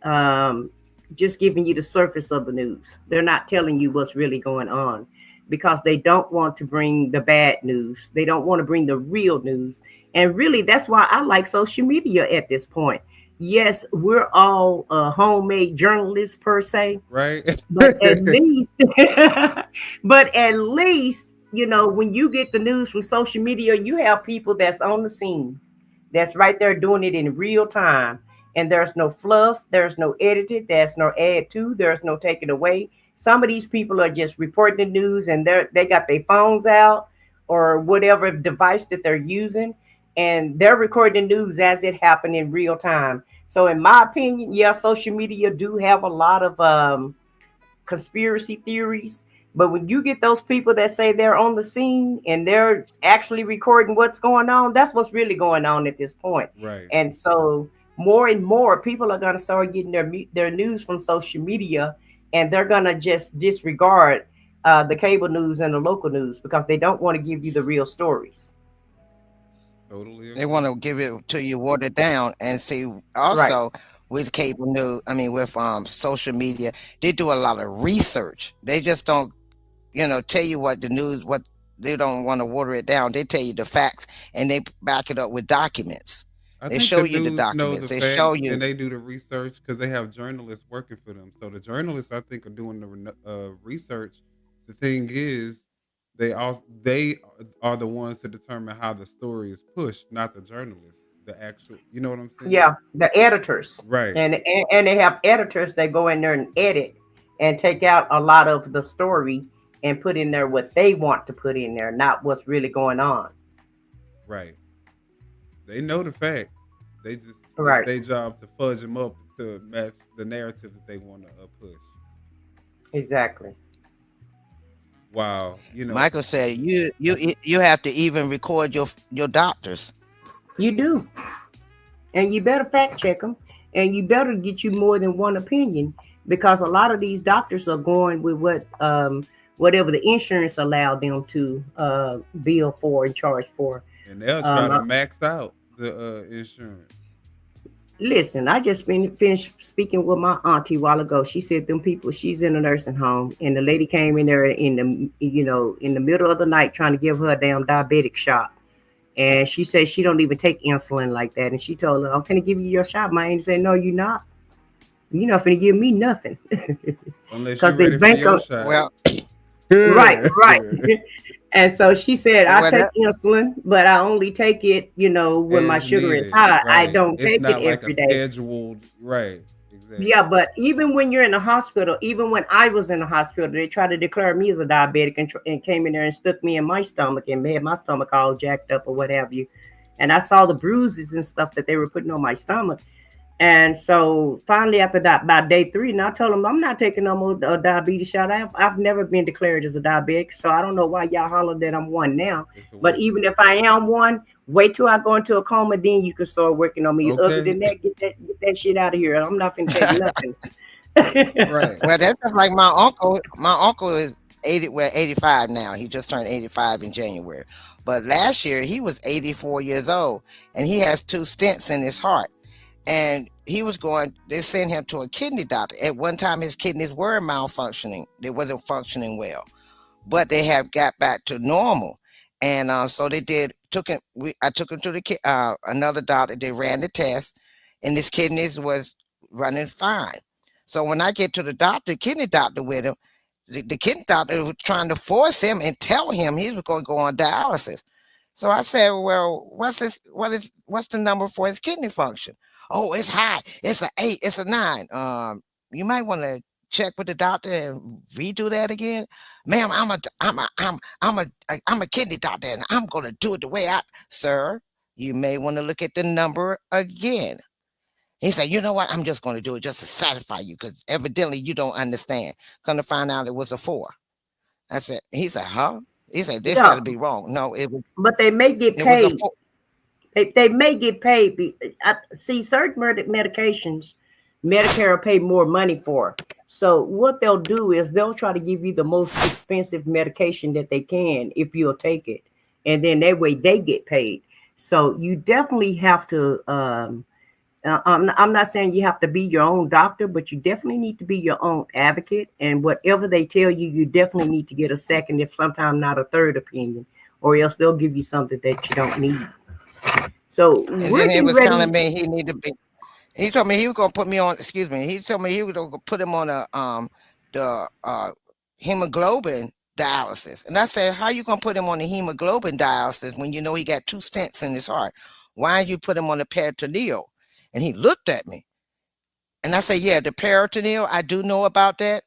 um, just giving you the surface of the news. They're not telling you what's really going on because they don't want to bring the bad news. They don't want to bring the real news. And really, that's why I like social media at this point. Yes, we're all homemade journalists per se, Right? but at least, but at least, when you get the news from social media, you have people that's on the scene, that's right there doing it in real time. And there's no fluff, there's no edited, there's no add to, there's no taking away. Some of these people are just reporting the news and they got their phones out or whatever device that they're using, and they're recording the news as it happened in real time. So in my opinion, yeah, social media do have a lot of conspiracy theories. But when you get those people that say they're on the scene and they're actually recording what's going on, that's what's really going on at this point. Right. And so more and more people are going to start getting their news from social media, and they're going to just disregard the cable news and the local news because they don't want to give you the real stories. Totally. They want to give it to you watered down. And see, also with cable news, with social media, they do a lot of research. They just don't, tell you what the news, what they don't want to water it down. They tell you the facts and they back it up with documents. I They think show the you the news knows documents. the They show facts you. and they do the research because they have journalists working for them. So the journalists, I think, are doing the research. The thing is, they are the ones to determine how the story is pushed, not the journalists. The actual, you know what I'm saying? Yeah, the editors. Right. And they have editors that go in there and edit and take out a lot of the story and put in there what they want to put in there, not what's really going on. Right. They know the facts. They just Right. it's their job to fudge them up to match the narrative that they want to push. Exactly. Wow. Michael said you have to even record your doctors. You do. And you better fact check them. And you better get you more than one opinion, because a lot of these doctors are going with whatever the insurance allowed them to bill for and charge for. And they'll try to max out the insurance. Listen, I just finished speaking with my auntie a while ago. She said them people, she's in a nursing home, and the lady came in there in the middle of the night trying to give her a damn diabetic shot. And she said she don't even take insulin like that. And she told her, I'm finna give you your shot, man. And said, no, you're not. You're not finna give me nothing. Unless you're ready for bank your on shot. Well, right. And so she said, I Well, take insulin, but I only take it, when my As sugar needed, is high. I right. don't It's take not it like every a day. scheduled, right. Exactly. Yeah, but even when you're in the hospital, even when I was in the hospital, they tried to declare me as a diabetic and came in there and stuck me in my stomach and made my stomach all jacked up or what have you. And I saw the bruises and stuff that they were putting on my stomach. And so finally, after that, by day 3, and I told them I'm not taking no more diabetes shot. I've never been declared as a diabetic, so I don't know why y'all holler that I'm one now. But even if I am one, wait till I go into a coma, then you can start working on me. Okay. Other than that, get that shit out of here. I'm not finna take nothing. Right. Well, that's just like my uncle. My uncle is 85 now. He just turned 85 in January. But last year he was 84 years old, and he has 2 stents in his heart. And they sent him to a kidney doctor. At one time, his kidneys were malfunctioning. They wasn't functioning well, but they have got back to normal. And so they took him. I took him to another doctor. They ran the test, and his kidneys was running fine. So when I get to the kidney doctor with him, the kidney doctor was trying to force him and tell him he was going to go on dialysis. So I said, well, what's the number for his kidney function? Oh, it's high. It's a 8, it's a 9. You might want to check with the doctor and redo that again. Ma'am, I'm a kidney doctor and I'm gonna do it the way I sir, you may want to look at the number again. He said, you know what? I'm just gonna do it just to satisfy you, because evidently you don't understand. Come to find out it was a 4. I said, he said, huh? He said, this Yeah, gotta be wrong. No, but they may get it was a paid. 4. They may get paid. I see certain medications, Medicare will pay more money for. So what they'll do is they'll try to give you the most expensive medication that they can if you'll take it, and then that way they get paid. So you definitely have to. I'm not saying you have to be your own doctor, but you definitely need to be your own advocate. And whatever they tell you, you definitely need to get a second, if sometimes not a third opinion, or else they'll give you something that you don't need. So And we're then he getting was telling ready. me he need to be. He told me he was gonna put me on. Excuse me. He told me he was gonna put him on the hemoglobin dialysis. And I said, how you gonna put him on the hemoglobin dialysis when you know he got 2 stents in his heart? Why you put him on the peritoneal? And he looked at me, and I said, yeah, the peritoneal. I do know about that.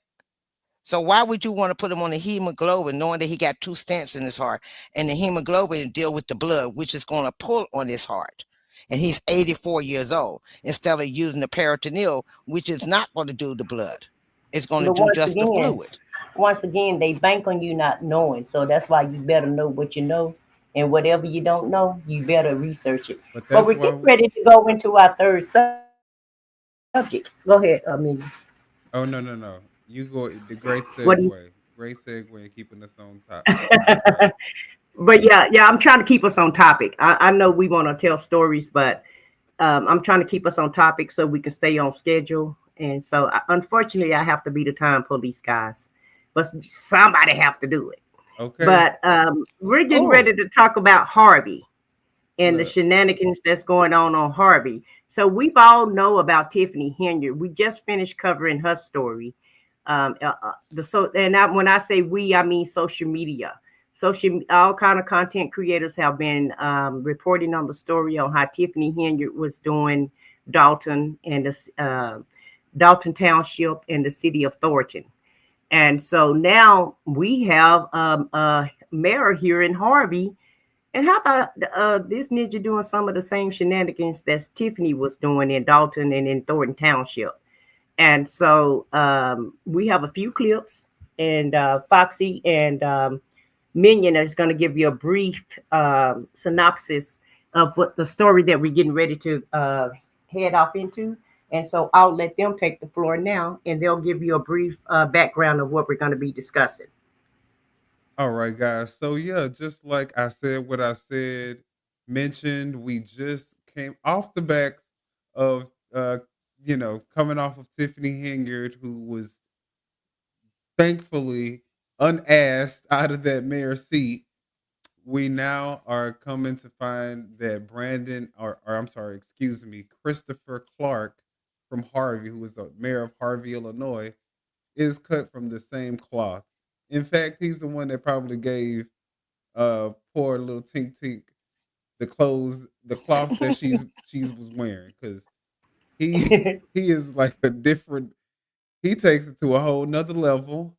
So why would you want to put him on the hemoglobin, knowing that he got 2 stents in his heart, and the hemoglobin deal with the blood, which is going to pull on his heart, and he's 84 years old, instead of using the peritoneal, which is not going to do the blood, it's going to But do just the fluid. once again, they bank on you not knowing. So that's why you better know what you know. And whatever you don't know, you better research it. But But that's we're why. getting ready to go into our third subject. Go ahead, Amelia. Oh no, no, no. You go. The great What do you segue. Great segue and keeping us on topic. But yeah, I'm trying to keep us on topic. I know we want to tell stories, but I'm trying to keep us on topic so we can stay on schedule. And so, unfortunately, I have to be the time police, guys. But somebody have to do it. Okay. But we're getting Oh, ready to talk about Harvey and the Look. shenanigans that's going on Harvey. So we've all know about Tiffany Henyard. We just finished covering her story. When I say we, I mean social media. Social, all kind of content creators have been reporting on the story on how Tiffany Henyard was doing Dalton and the Dalton Township and the city of Thornton. And so now we have a mayor here in Harvey. And how about this ninja doing some of the same shenanigans that Tiffany was doing in Dalton and in Thornton Township? And so we have a few clips, and Foxy and Minion is going to give you a brief synopsis of what the story that we're getting ready to head off into. And so I'll let them take the floor now, and they'll give you a brief background of what we're going to be discussing. All right, guys. So yeah, just like I said, what I said, mentioned, we just came off the backs of coming off of Tiffany Henyard, who was thankfully unasked out of that mayor seat. We now are coming to find that Brandon, or I'm sorry, excuse me, Christopher Clark from Harvey, who was the mayor of Harvey, Illinois, is cut from the same cloth. In fact, he's the one that probably gave poor little Tink Tink the cloth that she's was wearing, because he he is like a different. He takes it to a whole nother level.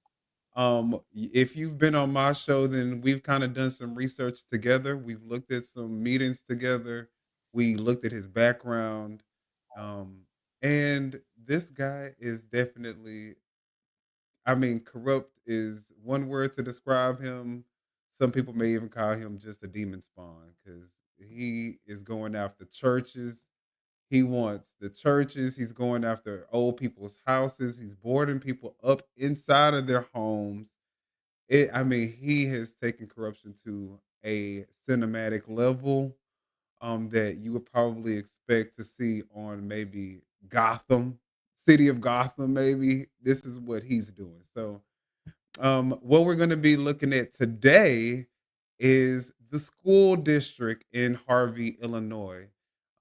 If you've been on my show, then we've kind of done some research together. We've looked at some meetings together. We looked at his background, um, and this guy is definitely, I mean, corrupt is one word to describe him. Some people may even call him just a demon spawn, because he is going after churches. He wants the churches. He's going after old people's houses. He's boarding people up inside of their homes. I mean, he has taken corruption to a cinematic level that you would probably expect to see on maybe Gotham, City of Gotham, maybe. This is what he's doing. So what we're going to be looking at today is the school district in Harvey, Illinois.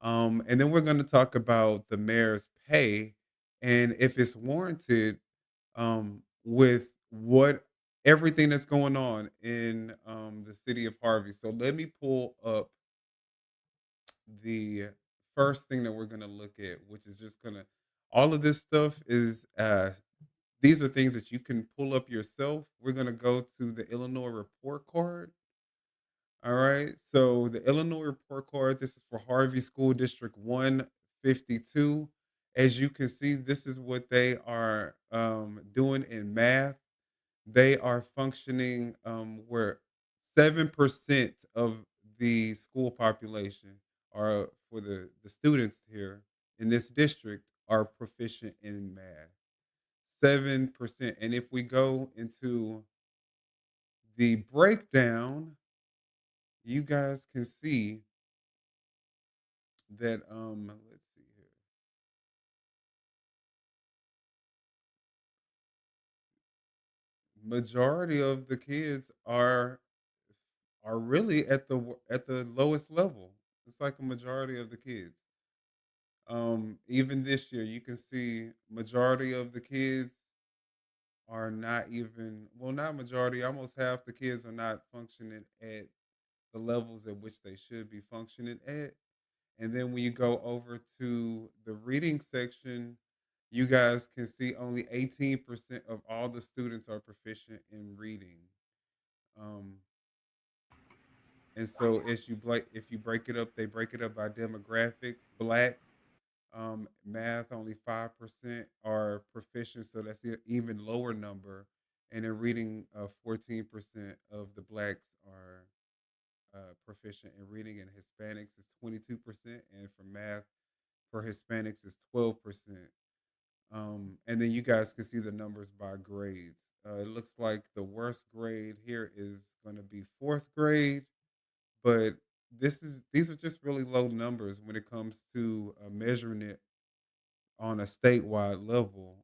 And then we're going to talk about the mayor's pay and if it's warranted with what everything that's going on in the city of Harvey. So let me pull up the first thing that we're gonna look at, which is just gonna all of this stuff is these are things that you can pull up yourself. We're gonna go to the Illinois report card. All right. So the Illinois report card, this is for Harvey School District 152. As you can see, this is what they are doing in math. They are functioning where 7% of the school population are for the students here in this district are proficient in math. 7%. And if we go into the breakdown, you guys can see that let's see here. Majority of the kids are really at the lowest level. It's like a majority of the kids. Even this year you can see majority of the kids are not even, well, not majority, almost half the kids are not functioning at the levels at which they should be functioning at. And then when you go over to the reading section, you guys can see only 18% of all the students are proficient in reading. Um, and so as you if you break it up, they break it up by demographics. Blacks, math only 5% are proficient, so that's an even lower number. And in reading, 14% of the blacks are proficient in reading, and Hispanics is 22%, and for math for Hispanics is 12%. And then you guys can see the numbers by grades. It looks like the worst grade here is going to be fourth grade, but these are just really low numbers when it comes to measuring it on a statewide level.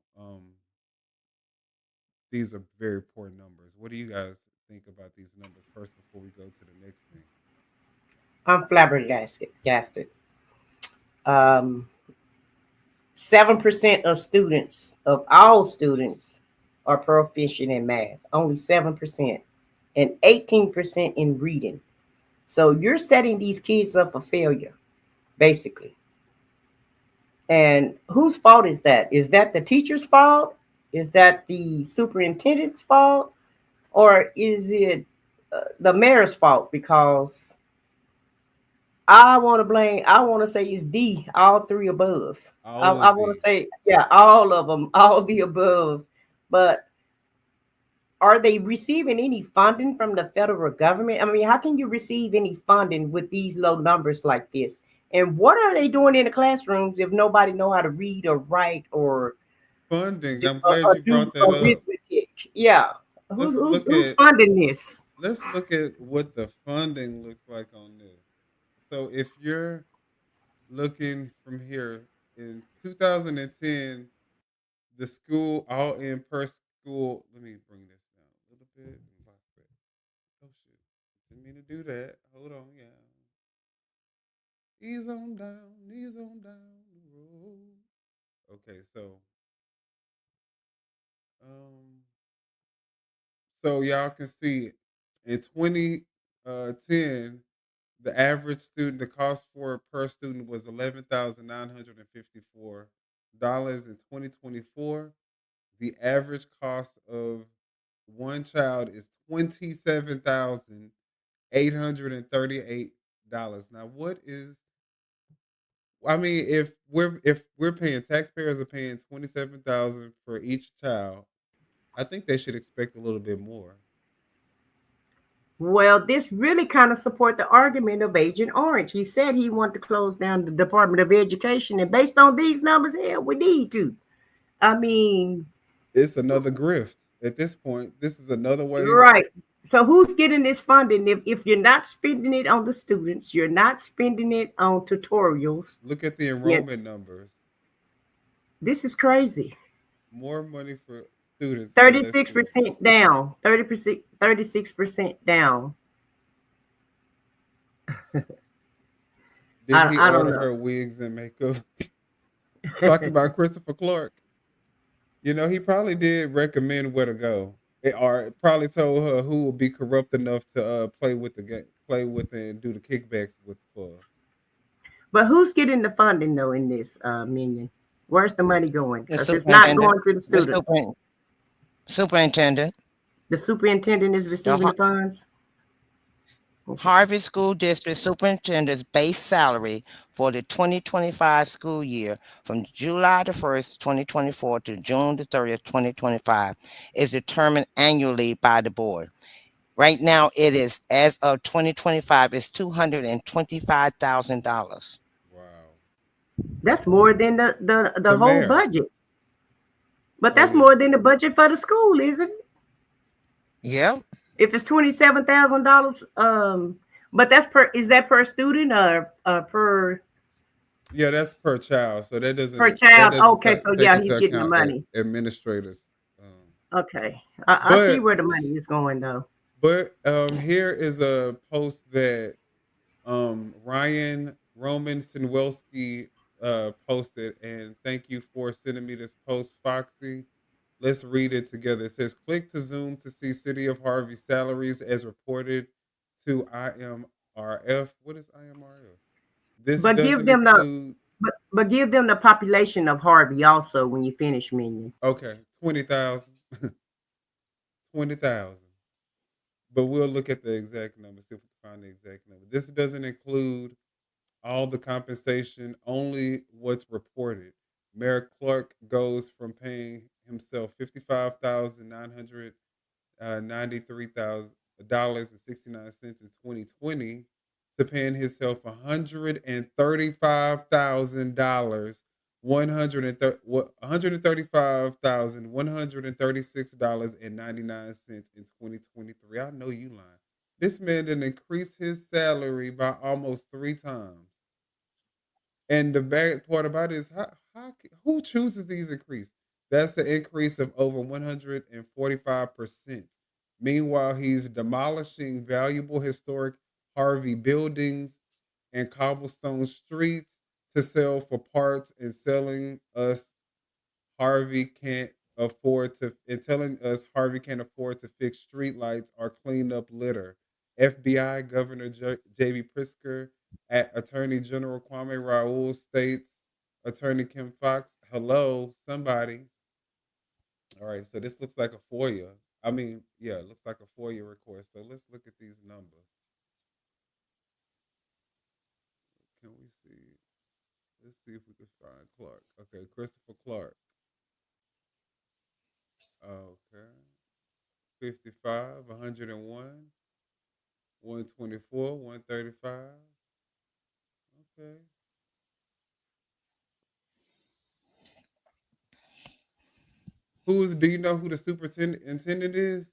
These are very poor numbers. What do you guys think about these numbers first before we go to the next thing? I'm flabbergasted. 7% of students, of all students, are proficient in math. Only 7%, and 18% in reading. So you're setting these kids up for failure, basically. And whose fault is that? Is that the teacher's fault? Is that the superintendent's fault? Or is it the mayor's fault? Because I want to say it's D, all three above. I want to say, yeah, all of them, all the above. But are they receiving any funding from the federal government? I mean, how can you receive any funding with these low numbers like this? And what are they doing in the classrooms if nobody know how to read or write or funding? I'm glad you brought that up. Yeah. Who's funding this? Let's look at what the funding looks like on this. So if you're looking from here, in 2010, the school all in per school. Let me bring this down a little bit. Oh shit! Didn't mean to do that. Hold on, yeah. Ease on down the road. Okay, so y'all can see in 2010, the average student, the cost for per student was $11,954. In 2024, the average cost of one child is $27,838. Now, what is? I mean, if we're paying, taxpayers are paying $27,000 for each child, I think they should expect a little bit more. Well, this really kind of support the argument of Agent Orange. He said he wanted to close down the Department of Education, and based on these numbers here, we need to. I mean, it's another grift at this point. This is another way, right? So who's getting this funding? If you're not spending it on the students, you're not spending it on tutorials. Look at the enrollment numbers. This is crazy. More money for students. 36% down. 36% down. Did he order her wigs and makeup? Talking about Christopher Clark. You know, he probably did recommend where to go. or it probably told her who would be corrupt enough to play with the game, play with and do the kickbacks with for. But who's getting the funding though in this Minion? Where's the money going? The Because it's not superintendent. going to the The students. superintendent. The superintendent is receiving the funds. Harvey School District Superintendent's base salary for the 2025 school year from July the 1st, 2024 to June the 30th, 2025 is determined annually by the board. Right now, it is, as of 2025, is $225,000. Wow. That's more than the whole mayor. budget. But that's yeah. more than the budget for the school, isn't it? Yeah. If it's $27,000, but is that per student or per? Yeah, that's per child. So that doesn't Per that child. doesn't Okay, so take yeah, into he's getting the account money. Administrators. Okay, I see But where the money is going though. but here is a post that Ryan Roman Sinwelski posted, and thank you for sending me this post, Foxy. Let's read it together. It says, click to Zoom to see City of Harvey salaries as reported to IMRF. What is IMRF? This But give doesn't them include, but give them the population of Harvey also when you finish, Minion. okay, 20,000. 20,000. But we'll look at the exact number, see if we can find the exact number. This doesn't include all the compensation, only what's reported. Mayor Clark goes from paying himself $55,993,000.69 in 2020 to paying himself $135,136.99 in 2023. I know you lying. This man didn't increase his salary by almost 3 times. And the bad part about it is who chooses these increases? That's an increase of over 145%. Meanwhile, he's demolishing valuable historic Harvey buildings and cobblestone streets to sell for parts and selling us Harvey can't afford to and telling us Harvey can't afford to fix street lights or clean up litter. FBI Governor J.B. Pritzker at Attorney General Kwame Raoul states, Attorney Kim Fox, hello, somebody. All right, so this looks like a FOIA. I mean, yeah, it looks like a FOIA request. So let's look at these numbers. Can we see? Let's see if we can find Clark. Okay, Christopher Clark. Okay. 55, 101, 124, 135. Okay. Do you know who the superintendent is?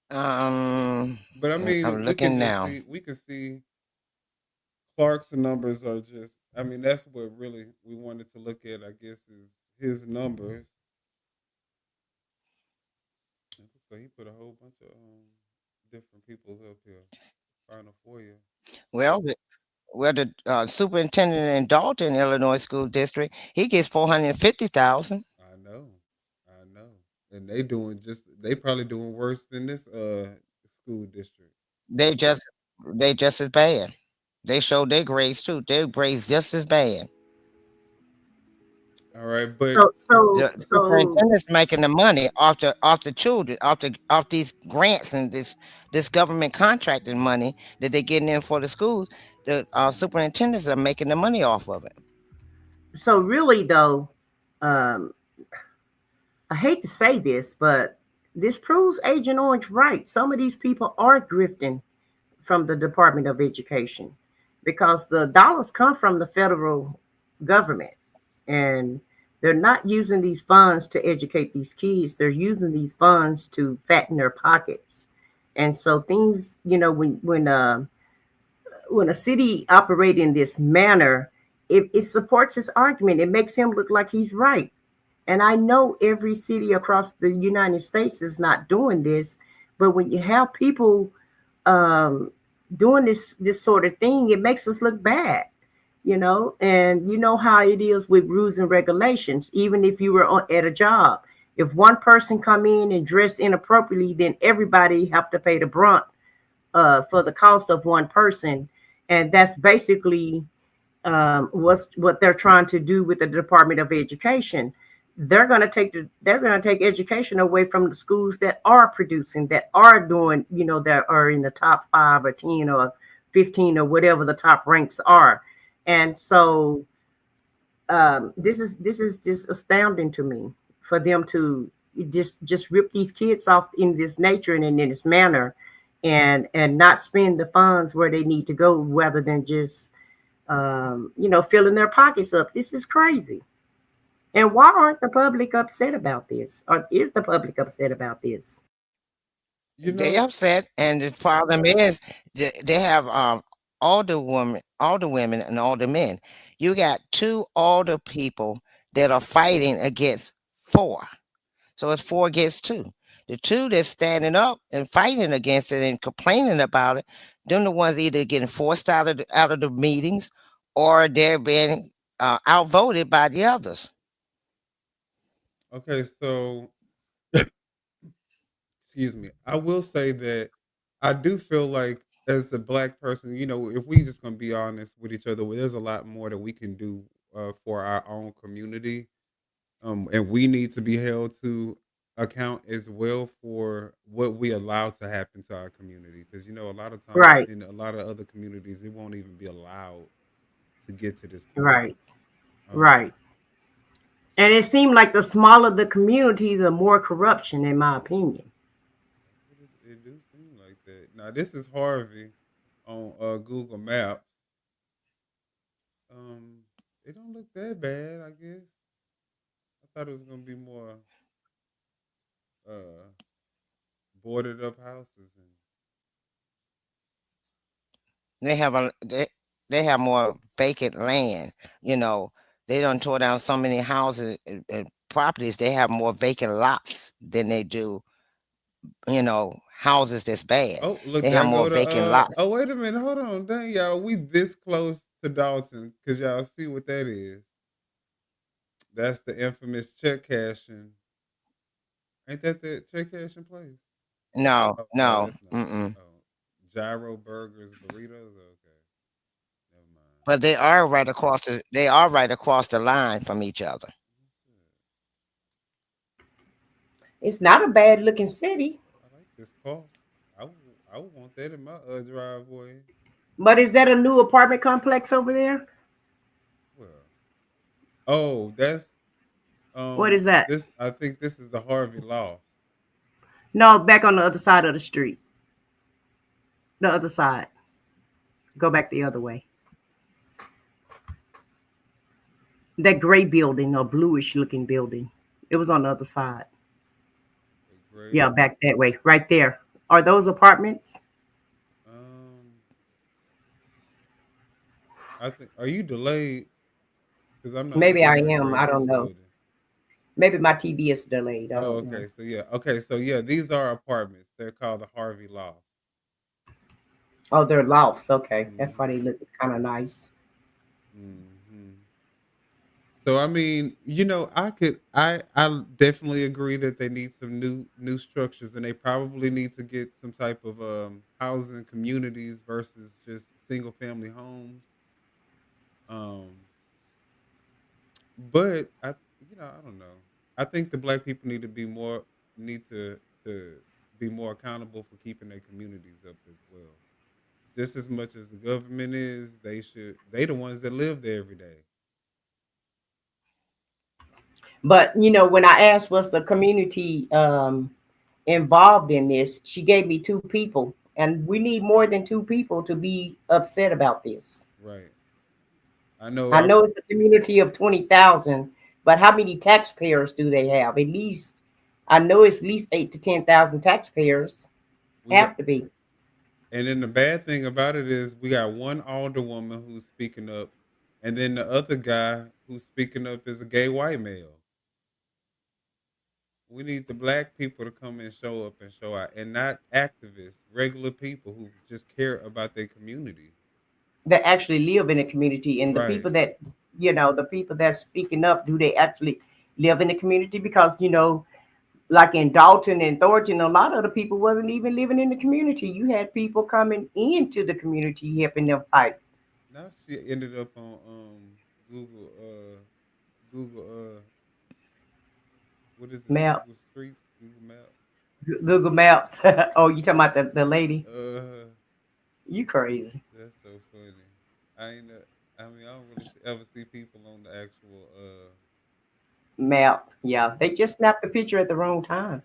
But I mean, I'm looking now. We can see Clark's numbers are just, I mean, that's what really we wanted to look at, I guess, is his numbers. So he put a whole bunch of different people's up here. Final for you. Well, the superintendent in Dalton, Illinois School District, he gets $450,000. I know, and they probably doing worse than this school district. They just as bad. They show their grades too. Their grades just as bad. All right, but the superintendent's making the money off the children, off these grants and this government contracting money that they're getting in for the schools. The superintendents are making the money off of it. So really, though, I hate to say this, but this proves Agent Orange right. Some of these people are grifting from the Department of Education because the dollars come from the federal government. And they're not using these funds to educate these kids. They're using these funds to fatten their pockets. And so things, when a city operates in this manner, it supports his argument. It makes him look like he's right. And I know every city across the United States is not doing this, but when you have people doing this sort of thing, it makes us look bad. And you know how it is with rules and regulations. Even if you were at a job If one person come in and dress inappropriately, then everybody have to pay the brunt for the cost of one person, and that's basically what they're trying to do with the Department of Education. They're going to take education away from the schools that are producing, that are doing, that are in the top 5 or 10 or 15 or whatever the top ranks are. And so this is just astounding to me for them to just rip these kids off in this nature and in this manner, and not spend the funds where they need to go, rather than just filling their pockets up. This is crazy. And why aren't the public upset about this? Or is the public upset about this? They upset, and the problem is they have all the women, and all the men. You got 2 older people that are fighting against 4, so it's 4 against 2. The 2 that's standing up and fighting against it and complaining about it, them the ones either getting forced out of the meetings, or they're being outvoted by the others. Okay, so excuse me. I will say that I do feel like, as a black person, if we just gonna be honest with each other, there's a lot more that we can do for our own community, and we need to be held to account as well for what we allow to happen to our community. Because a lot of times Right, in a lot of other communities, it won't even be allowed to get to this point. right, Um, right. And it seemed like the smaller the community, the more corruption, in my opinion. it do seem like that. Now this is Harvey on Google Maps. Um, it don't look that bad, I guess. I thought it was gonna be more uh boarded up houses and They have they have more vacant land. They don't tore down so many houses and properties. They have more vacant lots than they do, houses that's bad. oh look, They have there more go to vacant lots. oh wait a minute, hold on, dang y'all, we this close to Dalton because y'all see what that is. That's the infamous check cashing. Ain't that the check cashing place? No, Oh, no, that's not it. mm-mm. Oh, Gyro Burgers, burritos. Okay, never mind. But they are right across the line from each other. It's not a bad looking city, I like this car. I would, I would want that in my driveway. but is that a new apartment complex over there? Well, oh, that's What is that? this. I think this is the Harvey Loft. No, back on the other side of the street. The other side. Go back the other way. That gray building, or bluish looking building. It was on the other side. The gray. Yeah, back that way. Right there. Are those apartments? Um, I think. Are you delayed? Because I'm not Maybe I looking at the am. gray I don't know. building. Maybe my TV is delayed. I Oh, don't know. okay. So yeah. Okay. So yeah, these are apartments. They're called the Harvey Loft. Oh, they're lofts. Okay. That's why Mm-hmm. they look kind of nice. Mm-hmm. So I mean, I definitely agree that they need some new structures, and they probably need to get some type of housing communities versus just single family homes. Um, but I don't know. I think the black people need to be more accountable for keeping their communities up as well. Just as much as the government is, they the ones that live there every day. But when I asked was the community involved in this, she gave me 2 people, and we need more than 2 people to be upset about this. Right. I know. I know it's a community of 20,000, but how many taxpayers do they have? At least I know it's at least 8 to 10,000 taxpayers. We got, Have to be. and then the bad thing about it is we got one alderwoman who's speaking up, and then the other guy who's speaking up is a gay white male. We need the black people to come and show up and show out, and not activists, regular people who just care about their community. That actually live in the community, and the Right. people the people that's speaking up, do they actually live in the community? Because like in Dalton and Thornton, a lot of the people wasn't even living in the community. You had people coming into the community helping them fight. Now she ended up on Google Google what is this? Maps, Google Streets, Google Maps. Google Maps. Oh, you talking about the lady? Uh, You crazy. that's so funny. I ain't. I mean, I don't really ever see people on the actual. Map. Yeah, they just snapped the picture at the wrong time.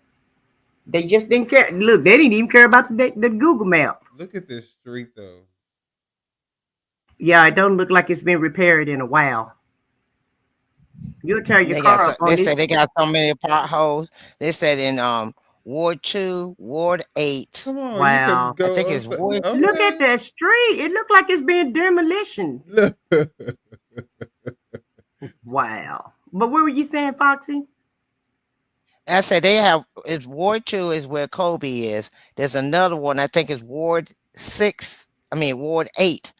They just didn't care. Look, they didn't even care about the Google map. Look at this street though. Yeah, it don't look like it's been repaired in a while. You'll tear your They car got up on they this. said they got so many potholes. They said in Ward 2, Ward 8. Come on, Wow. you could I go. think it's upside- Ward. Look at Okay. that street. It looked like it's been demolition. Look. Wow. But what were you saying, Foxy? I said they have it's Ward 2 is where Kobe is. There's another one, I think it's Ward 6, Ward 8.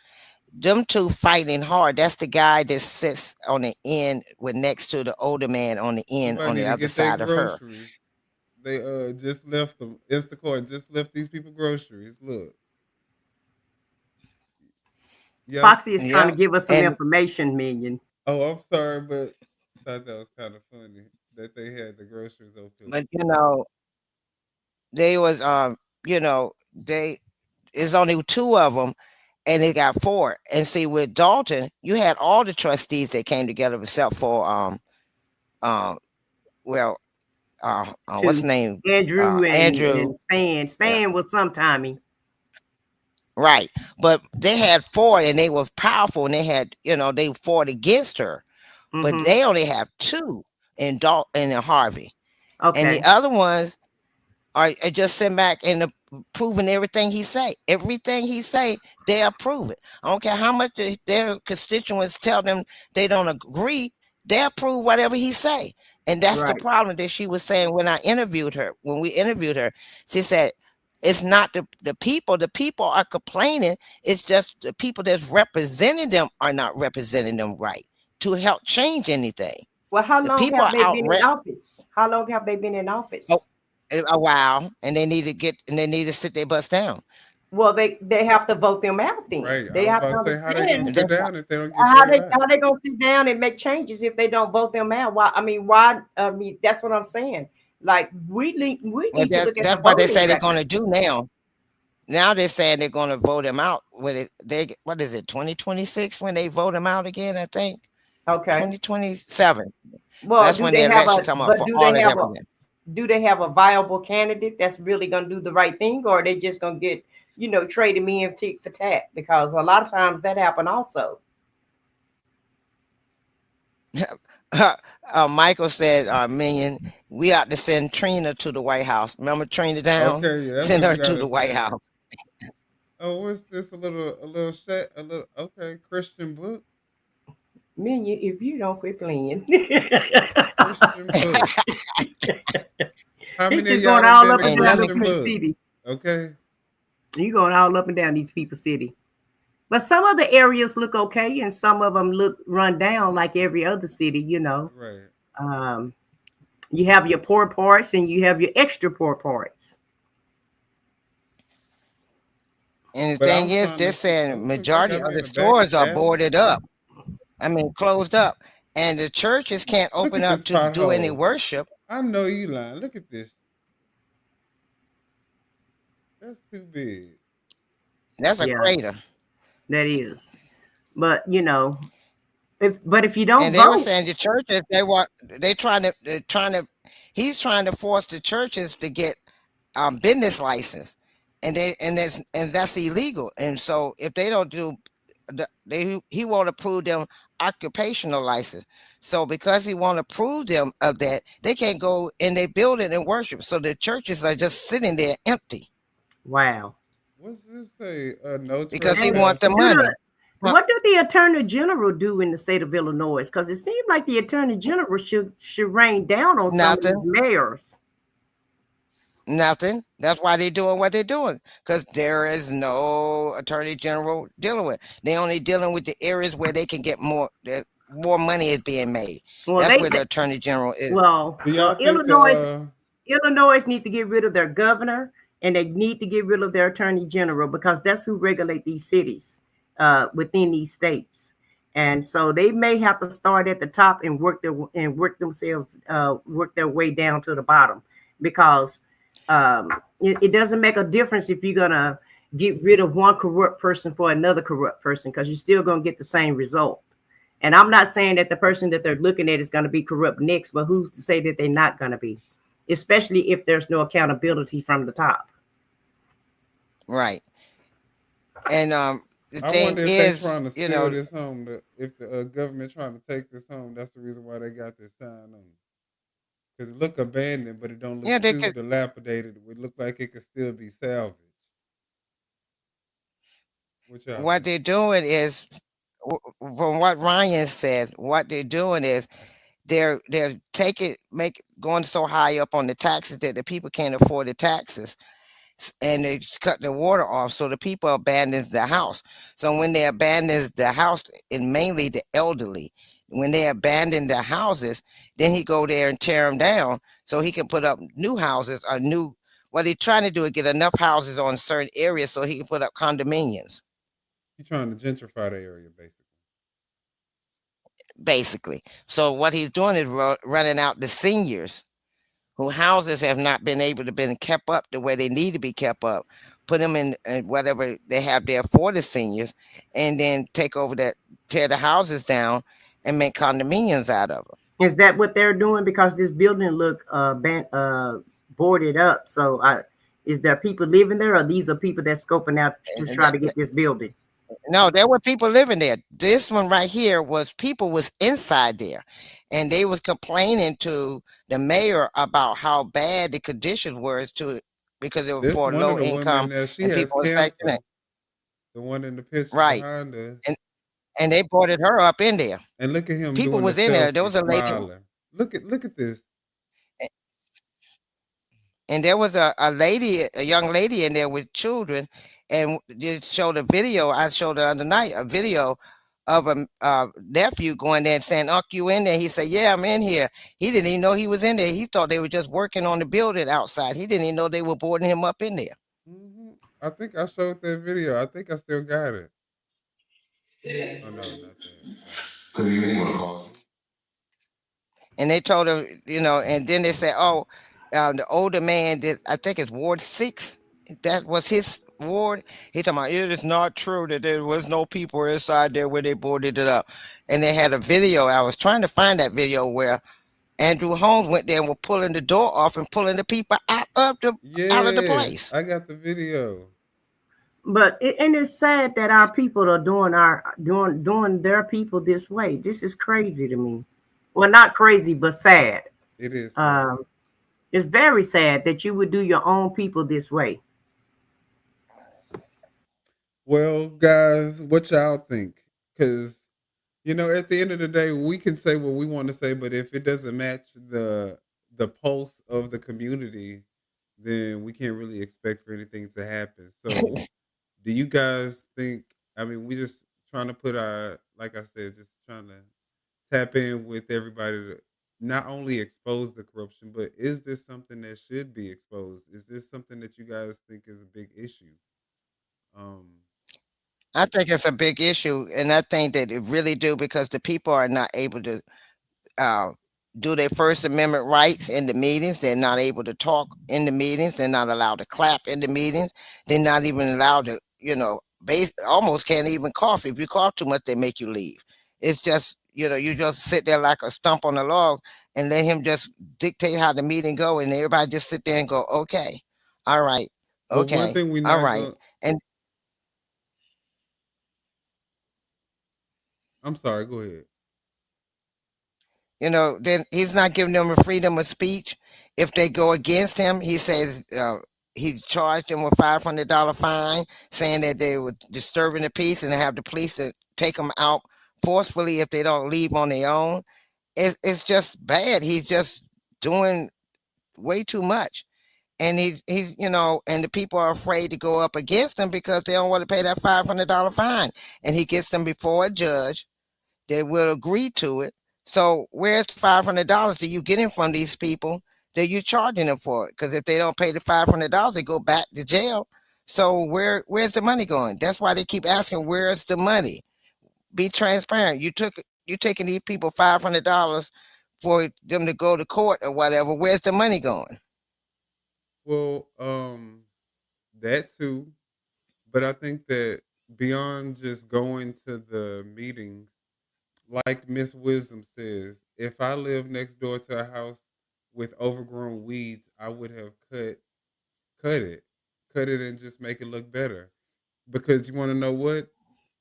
Them two fighting hard. That's the guy that sits on the end with next to the older man on the end Somebody on the need to other get their side of her. groceries. They just left them. Instacart just left these people groceries. Look. Yes. Foxy is trying Yeah. to give us some And information, Minion. Oh, I'm sorry, but I thought that was kind of funny that they had the groceries open. but they was they it's only two of them and they got four. And see with Dalton, you had all the trustees that came together except for what's his Two. name? Andrew Andrew. and Stan was sometimey. Right. But they had four and they were powerful and they had, they fought against her. But Mhm. they only have two in Dalton and Harvey. And Okay. the other ones are just sitting back and approving everything he say. Everything he say, they approve it. I don't care how much their constituents tell them they don't agree, they approve whatever he say. And that's the Right. problem that she was saying when we interviewed her. She said, it's not the people. The people are complaining. It's just the people that's representing them are not representing them right to help change anything. Well, how The long people have are they been in outraged. office? How long have they been in office? Oh, a while, and they need to sit their butts down. Well, they have to vote them out then. Right. They I have was to about to say how they understand gonna sit down if they don't get how voted out. they gonna sit down and make changes if they don't vote them out. Why? That's what I'm saying. Like we need Well, to look at that's the what they voting say they're record. going to do now. Now they're saying they're going to vote him out. What is it, 2026 when they vote him out again? I think Okay. 2027. Well, That's do when they the have election a come up but for do all they that have a everything. do they have a viable candidate that's really gonna do the right thing, or are they just gonna get trading me and tick for tat? Because a lot of times that happen also. Michael said, Minion, we ought to send Trina to the White House. Remember Trina Down? Okay, yeah, that's Send what her we to gotta the White say. House. Oh, what's this? A little okay, Christian book. Minion, if you don't quit playing. Christian book. How He's many of just y'all going all done up been and to down the Christian People's book? City. Okay. You going all up and down these People's City. But some of the areas look okay, and some of them look run down like every other city, Right. You have your poor parts and you have your extra poor parts. And the But thing I'm is, trying they're to see. saying Look, I majority got of me the in the back stores of are Dallas. boarded up. Closed up. And the churches can't Look open at up this to do any pothole. worship. I know you lying. Look at this. That's too big. That's a Yeah, crater. that is. But if you don't And they were vote, saying the churches, he's trying to force the churches to get business license. And that's illegal. And so if they don't do he won't approve them occupational license. So because he won't approve them of that, they can't go in their building and worship. So the churches are just sitting there empty wow. What's this say? No because he And want the trespassing. money. Huh. what did the Attorney General do in the state of Illinois? Because it seems like the Attorney General should rain down on some of these Nothing. mayors. Nothing. That's why they're doing what they're doing, because there is no attorney general dealing with. They only dealing with the areas where they can get more money is being made. Well, That's where the attorney general is. well, Do y'all think Illinois Illinois need to get rid of their governor, and they need to get rid of their attorney general, because that's who regulate these cities within these states. And so they may have to start at the top and work their way down to the bottom, because it doesn't make a difference if you're gonna get rid of one corrupt person for another corrupt person, because you're still gonna get the same result. And I'm not saying that the person that they're looking at is going to be corrupt next, but who's to say that they're not going to be, especially if there's no accountability from the top. Right. And the I thing wonder if is, they trying to you steal know, this home. If the government trying to take this home, that's the reason why they got this sign on it. Because it look abandoned, but it don't look yeah, they too could. dilapidated. It would look like it could still be salvaged. What y'all What think? they're doing is, from what Ryan said, what they're doing is they're going so high up on the taxes that the people can't afford the taxes, and they cut the water off, so the people abandon the house. So when they abandon the house, and mainly the elderly, when they abandon the houses, then he go there and tear them down so he can put up new houses or new. What he's trying to do is get enough houses on certain areas so he can put up condominiums, You trying to gentrify the area, basically. basically. So what he's doing is running out the seniors whose houses have not been able to been kept up the way they need to be kept up. Put them in whatever they have there for the seniors, and then take over that, tear the houses down, and make condominiums out of them. Is that what they're doing? Because this building look boarded up. So is there people living there, or these are people that's scoping out to try to get this building? No, there were people living there. This one right here was people was inside there, and they was complaining to the mayor about how bad the conditions were because it was This for one of low the income, women there, she and has people was saying cancer. The one in the picture right, behind her. and they boarded her up in there. And look at him People doing was the in there. There selfie, was a lady, smiling. Look at this. and there was a young lady in there with children, and they showed a video. I showed the other night a video of a nephew going there and saying, "Unc, you in there?" He said, "Yeah, I'm in here." He didn't even know he was in there. He thought they were just working on the building outside. He didn't even know they were boarding him up in there. Mm-hmm. I think I showed that video. I think I still got it. Oh no, not that. And they told him, and then they said, "Oh, the older man that I think it's Ward 6, that was his ward." He talking about, "It is not true that there was no people inside there when they boarded it up." And they had a video. I was trying to find that video where Andrew Holmes went there and was pulling the door off and pulling the people out of the place. I got the video. But it's sad that our people are doing their people this way. This is crazy to me. Well, not crazy, but sad. It is. It's very sad that you would do your own people this way. Well, guys, what y'all think? Because at the end of the day, we can say what we want to say, but if it doesn't match the pulse of the community, then we can't really expect for anything to happen. So, do you guys think? I mean, we just trying to put like I said, just trying to tap in with everybody to not only expose the corruption, but is this something that should be exposed? Is this something that you guys think is a big issue? I think it's a big issue, and I think that it really do, because the people are not able to do their First Amendment rights in the meetings. They're not able to talk in the meetings. They're not allowed to clap in the meetings. They're not even allowed to, almost can't even cough. If you cough too much, they make you leave. It's just, you just sit there like a stump on a log and let him just dictate how the meeting go, and everybody just sit there and go, "Okay, all right, okay, one thing we all right." And I'm sorry, go ahead. Then he's not giving them a freedom of speech. If they go against him, he says he charged them with $500 fine, saying that they were disturbing the peace, and they have the police to take them out forcefully if they don't leave on their own. It's just bad. He's just doing way too much. And he's and the people are afraid to go up against him because they don't want to pay that $500 fine. And he gets them before a judge. They will agree to it. So where's the $500 that you getting from these people that you're charging them for it. Because if they don't pay the $500, they go back to jail. So where's the money going? That's why they keep asking, where's the money? Be transparent. You taking these people $500 for them to go to court or whatever. Where's the money going? Well, that too. But I think that beyond just going to the meetings, like Miss Wisdom says, if I live next door to a house with overgrown weeds, I would have cut it, cut it, and just make it look better. Because you want to know what?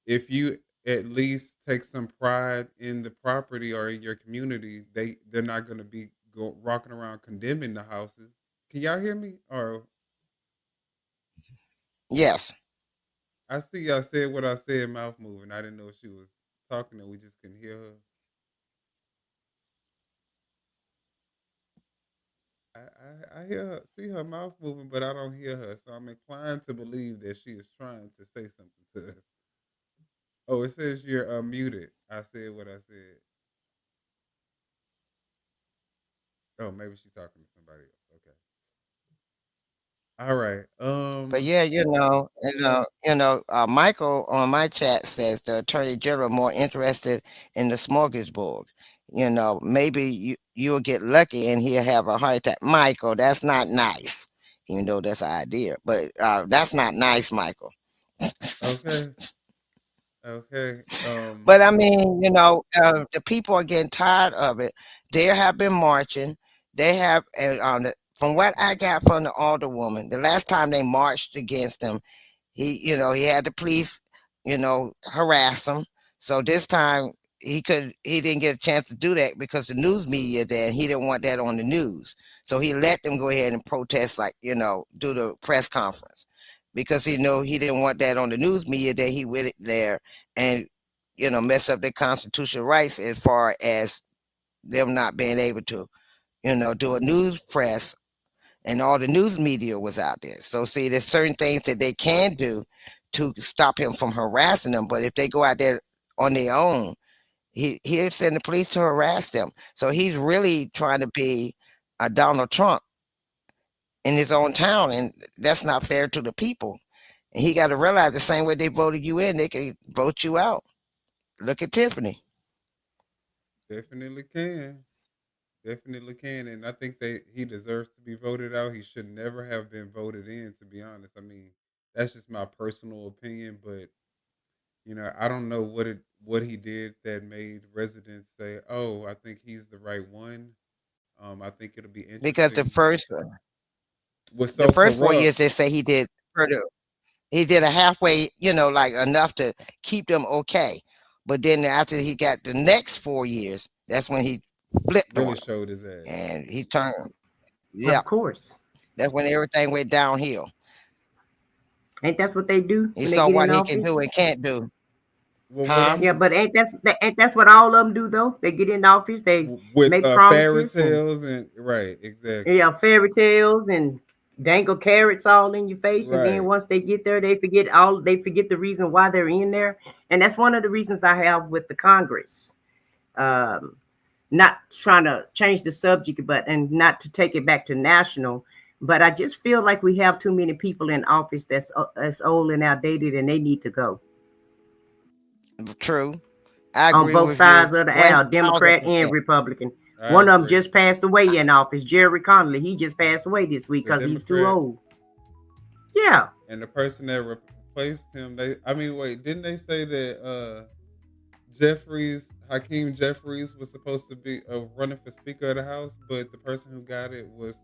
If you at least take some pride in the property or in your community, they're not going to be rocking around condemning the houses. Can y'all hear me? Or Yes. I see I said what I said, mouth moving. I didn't know if she was talking and we just couldn't hear her. I hear her, see her mouth moving, but I don't hear her. So I'm inclined to believe that she is trying to say something to us. Oh, it says you're unmuted. I said what I said. Oh, maybe she's talking to somebody else. Okay. All right. But yeah, Michael on my chat says the attorney general more interested in the smorgasbord. Maybe you'll get lucky and he'll have a heart attack. Michael, that's not nice. Even though that's an idea, but that's not nice, Michael. Okay. Okay. But I mean, the people are getting tired of it. They have been marching. They have, and from what I got from the alderwoman, the last time they marched against him, he had the police, harass him. So this time he didn't get a chance to do that because the news media there, and he didn't want that on the news. So he let them go ahead and protest, like, do the press conference because he knew he didn't want that on the news media that he went there and, mess up their constitutional rights as far as them not being able to, do a news press, and all the news media was out there. So see, there's certain things that they can do to stop him from harassing them. But if they go out there on their own, he'll send the police to harass them. So he's really trying to be a Donald Trump in his own town, and that's not fair to the people. And he got to realize the same way they voted you in, they can vote you out. Look at Tiffany. Definitely can. Definitely can. And I think he deserves to be voted out. He should never have been voted in, to be honest. I mean, that's just my personal opinion, but I don't know what he did that made residents say, "Oh, I think he's the right one." I think it'll be Because the interesting. first Was the so first 4 years corrupt. they say he did a halfway, like enough to keep them okay. But then after he got the next 4 years, that's when he flipped on Really them showed his ass. and he turned. Yeah, Of course. that's when everything went downhill. Ain't that's what they do He when they saw get in what he can office? do and can't do. Well, what Huh? Yeah, I'm but ain't that's what all of them do though? They get in office, they with make fairy promises and tales and right, exactly. yeah, fairy tales and dangle carrots all in your face, and then Right. once they get there, they forget the reason why they're in there, and that's one of the reasons I have with the Congress. Um, Not trying to change the subject, and not to take it back to national, but I just feel like we have too many people in office that's old and outdated, and they need to go True. I on agree both with you sides of the aisle, Democrat and 1000%. Republican. I One of them agree. just passed away in office, Jerry Connolly. He just passed away this week The because he's too Democrat old. Yeah, and the person that replaced him, wait, didn't they say that Hakeem Jeffries was supposed to be running for Speaker of the House, but the person who got it was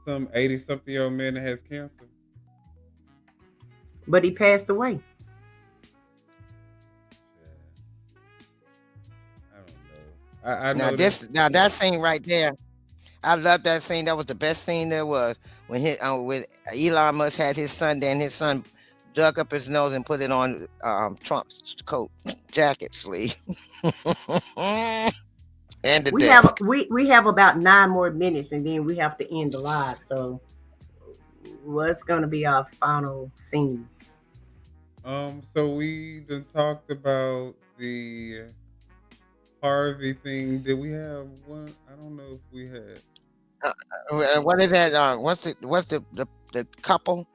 some 80-something-year-old man that has cancer? but he passed away. Yeah, I don't know. I know that. Now that scene right there, I love that scene. That was the best scene there was when Elon Musk had his son there, and his son dug up his nose and put it on Trump's coat jacket sleeve. And the We have desk. we have about 9 more minutes, and then we have to end the live. So, what's gonna be our final scenes? So we done talked about the Harvey thing. Did we have one? I don't know if we had. What is that? What's the couple?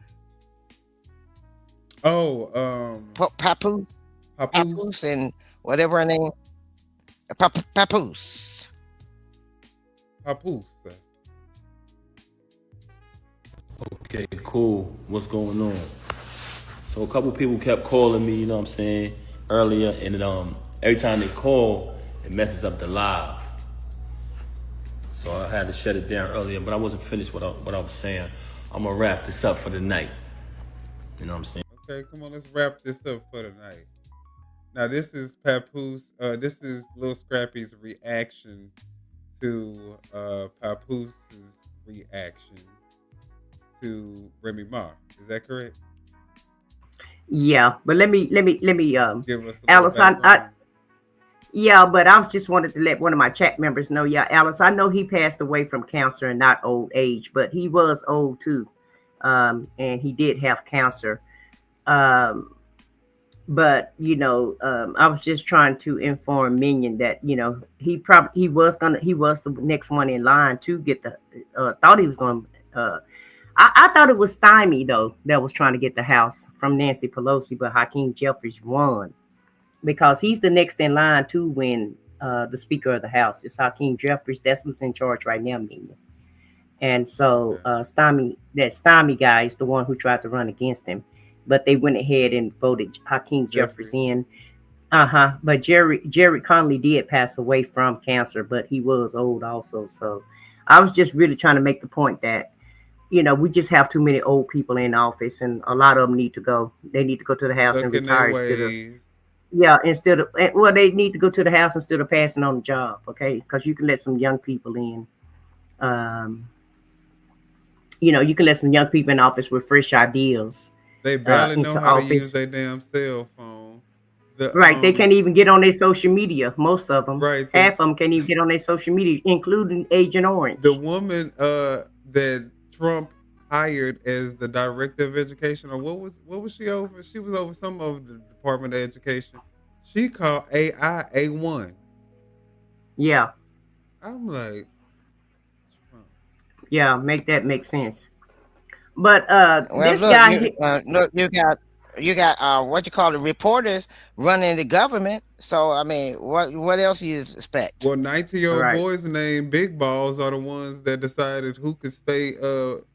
Oh, Papoose, Papoose. Papoose, and whatever her name. Papoose. Papoose. Okay, cool. What's going on? So a couple people kept calling me, you know what I'm saying, earlier, and every time they call, it messes up the live. So I had to shut it down earlier, but I wasn't finished what I was saying. I'm gonna wrap this up for the night. You know what I'm saying? Okay, come on, let's wrap this up for tonight. Now this is Papoose. This is Lil Scrappy's reaction to Papoose's reaction to Remy Ma. Is that correct? Yeah, but let me Give us a Alice, little background. yeah, but I was just wanted to let one of my chat members know. Yeah, Alice, I know he passed away from cancer and not old age, but he was old too. And he did have cancer. But I was just trying to inform Minion that he was the next one in line to get the thought he was going I thought it was Stymie though that was trying to get the House from Nancy Pelosi, but Hakeem Jeffries won because he's the next in line to win the Speaker of the House. It's Hakeem Jeffries. That's who's in charge right now, Minion. And so Stymie guy is the one who tried to run against him. But they went ahead and voted Hakeem Jeffries in. But Jerry Conley did pass away from cancer, but he was old also. So I was just really trying to make the point that, we just have too many old people in office, and a lot of them need to go. They need to go to the House and retire instead of they need to go to the House instead of passing on the job, okay? Because you can let some young people in. You can let some young people in office with fresh ideas. They barely know how office. to use their damn cell phone. They can't even get on their social media. Most of them, right? Half of them can't even get on their social media, including Agent Orange. The woman that Trump hired as the director of education, or what was she over? She was over some of the Department of Education. She called AI A1. Yeah, I'm like, yeah, make that make sense. But this look, guy, you got what you call the reporters running the government. So I mean, what else do you expect? Well, 19-year-old boys named Big Balls are the ones that decided who could stay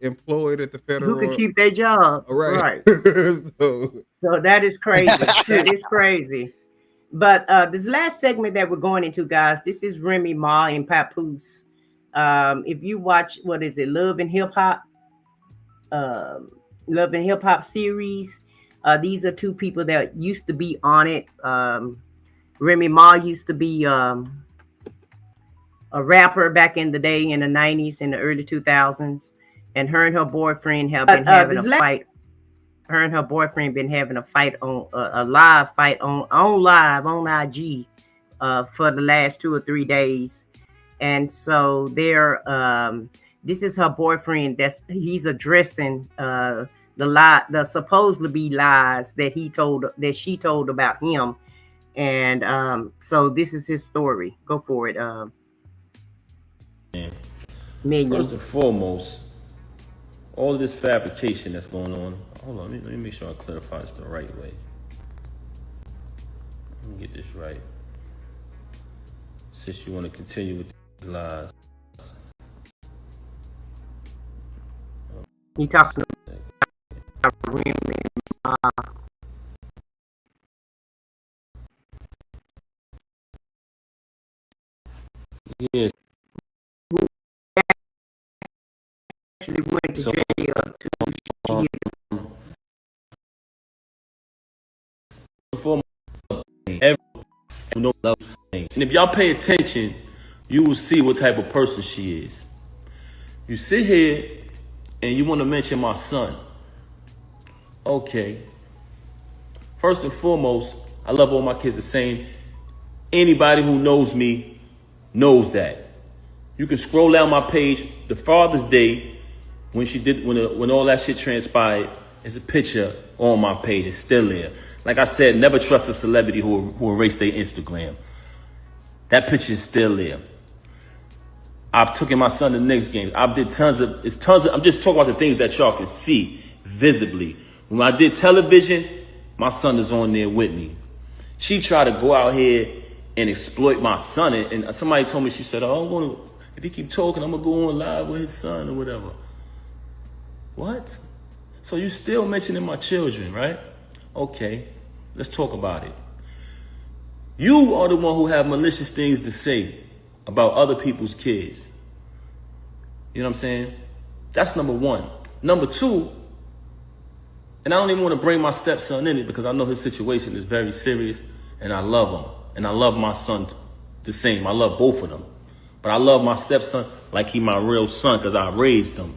employed at the federal. who could keep their job, right? So that is crazy. That is crazy. But this last segment that we're going into, guys, this is Remy Ma and Papoose. If you watch, what is it, Love and Hip Hop series, these are two people that used to be on it. Remy Ma used to be a rapper back in the day, in the 90s, in the early 2000s, and her and her boyfriend have been having a fight. Her and her boyfriend been having a fight on a live fight on IG for the last 2 or 3 days. And so this is her boyfriend he's addressing the supposedly be lies that she told about him. And so this is his story. Go for it. Minion. First and foremost, all of this fabrication that's going on. Hold on, let me make sure I clarify this the right way. Let me get this right. Since you want to continue with these lies. You talking about Remy Ma? Yes. Actually went to jail and if y'all pay attention, you will see what type of person she is. You sit here and you want to mention my son. Okay. First and foremost, I love all my kids the same. Anybody who knows me knows that. You can scroll down my page. The Father's Day, when all that shit transpired, there's a picture on my page. It's still there. Like I said, never trust a celebrity who erased their Instagram. That picture is still there. I've taken my son to the Knicks games. I did tons of, I'm just talking about the things that y'all can see visibly. When I did television, my son is on there with me. She tried to go out here and exploit my son. And somebody told me, she said, oh, I'm gonna, if he keep talking, I'm gonna go on live with his son or whatever. What? So you still mentioning my children, right? Okay, let's talk about it. You are the one who have malicious things to say about other people's kids. You know what I'm saying? That's number one. Number two, and I don't even want to bring my stepson in it because I know his situation is very serious and I love him. And I love my son the same. I love both of them. But I love my stepson like he my real son because I raised him.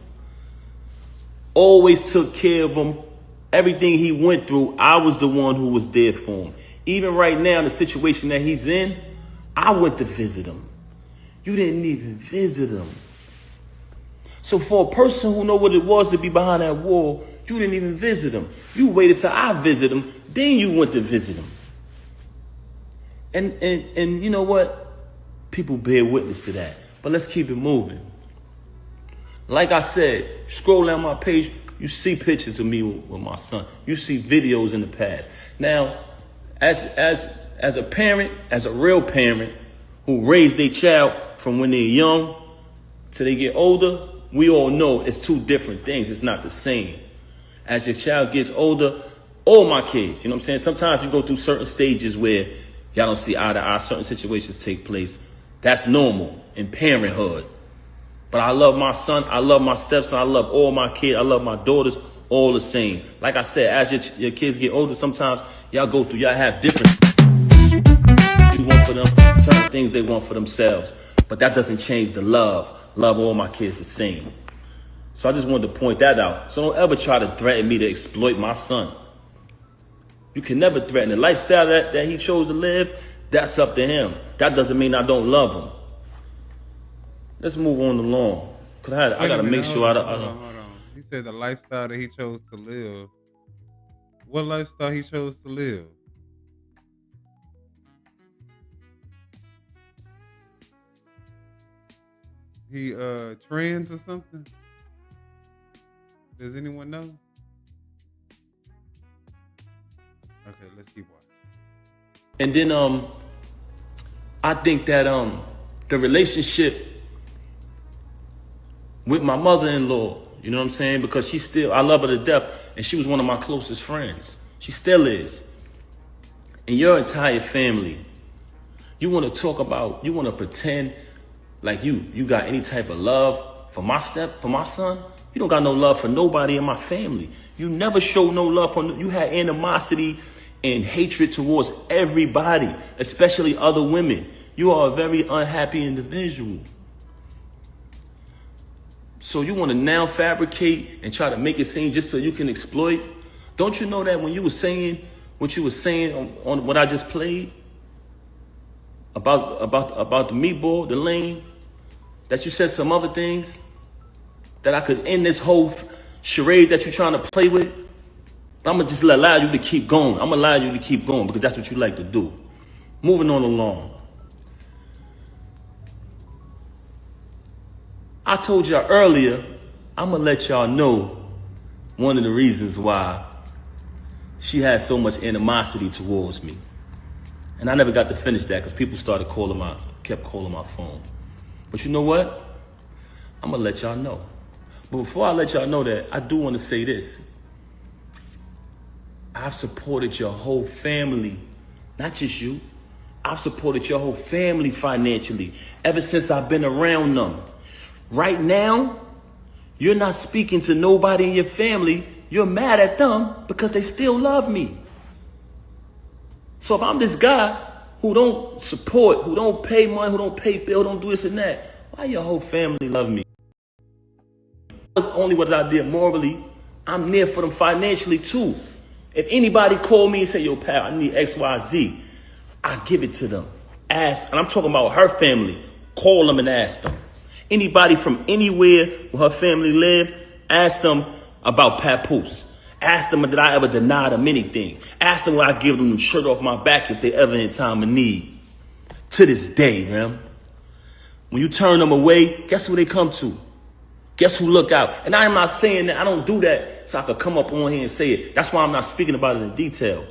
Always took care of him. Everything he went through, I was the one who was there for him. Even right now, the situation that he's in, I went to visit him. You didn't even visit him. So for a person who know what it was to be behind that wall, you didn't even visit him. You waited till I visit him, then you went to visit him. And you know what? People bear witness to that. But let's keep it moving. Like I said, scroll down my page, you see pictures of me with my son. You see videos in the past. Now, as a parent, as a real parent who raised their child from when they're young till they get older, we all know it's two different things. It's not the same. As your child gets older, all my kids, you know what I'm saying? Sometimes you go through certain stages where y'all don't see eye to eye, certain situations take place. That's normal in parenthood. But I love my son, I love my stepson, I love all my kids, I love my daughters, all the same. Like I said, as your kids get older, sometimes y'all go through, y'all have different you want for them, certain things they want for themselves. But that doesn't change the love. Love all my kids the same. So I just wanted to point that out. So don't ever try to threaten me to exploit my son. You can never threaten the lifestyle that he chose to live. That's up to him. That doesn't mean I don't love him. Let's move on along. Cause I gotta make sure I don't. Hold on. He said the lifestyle that he chose to live. What lifestyle he chose to live? He trans or something? Does anyone know? Okay, let's keep watching. And then I think that the relationship with my mother-in-law, you know what I'm saying? Because I love her to death, and she was one of my closest friends. She still is. And your entire family, you want to pretend like you got any type of love for my son? You don't got no love for nobody in my family. You never showed no love you had animosity and hatred towards everybody, especially other women. You are a very unhappy individual. So you want to now fabricate and try to make it seem just so you can exploit? Don't you know that when you were saying what you were saying on what I just played about the meatball, the lane, that you said some other things that I could end this whole charade that you're trying to play with? I'm gonna just allow you to keep going. I'm gonna allow you to keep going because that's what you like to do. Moving on along. I told y'all earlier, I'm gonna let y'all know one of the reasons why she had so much animosity towards me. And I never got to finish that because people kept calling my phone. But you know what? I'm gonna let y'all know. But before I let y'all know that, I do want to say this. I've supported your whole family, not just you. I've supported your whole family financially ever since I've been around them. Right now, you're not speaking to nobody in your family. You're mad at them because they still love me. So if I'm this guy who don't support, who don't pay money, who don't pay bill, don't do this and that, why your whole family love me? Only what I did morally, I'm there for them financially too. If anybody call me and say, yo, pal, I need X, Y, Z, I give it to them. Ask, and I'm talking about her family. Call them and ask them. Anybody from anywhere where her family live, ask them about Papoose. Ask them, did I ever deny them anything? Ask them, will I give them the shirt off my back if they ever in time of need? To this day, man. When you turn them away, guess who they come to? Guess who look out? And I'm not saying that I don't do that so I could come up on here and say it. That's why I'm not speaking about it in detail.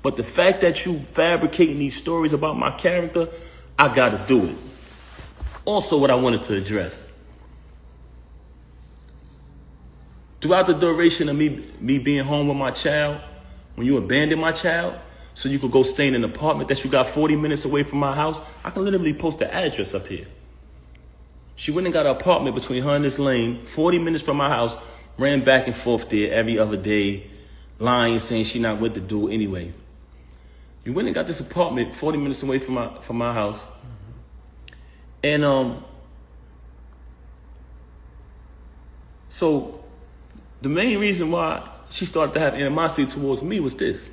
But the fact that you fabricating these stories about my character, I got to do it. Also, what I wanted to address. Throughout the duration of me being home with my child, when you abandon my child, so you could go stay in an apartment that you got 40 minutes away from my house, I can literally post the address up here. She went and got an apartment between her and this lane, 40 minutes from my house, ran back and forth there every other day, lying, saying she not with the dude anyway. You went and got this apartment 40 minutes away from my house. And so the main reason why she started to have animosity towards me was this.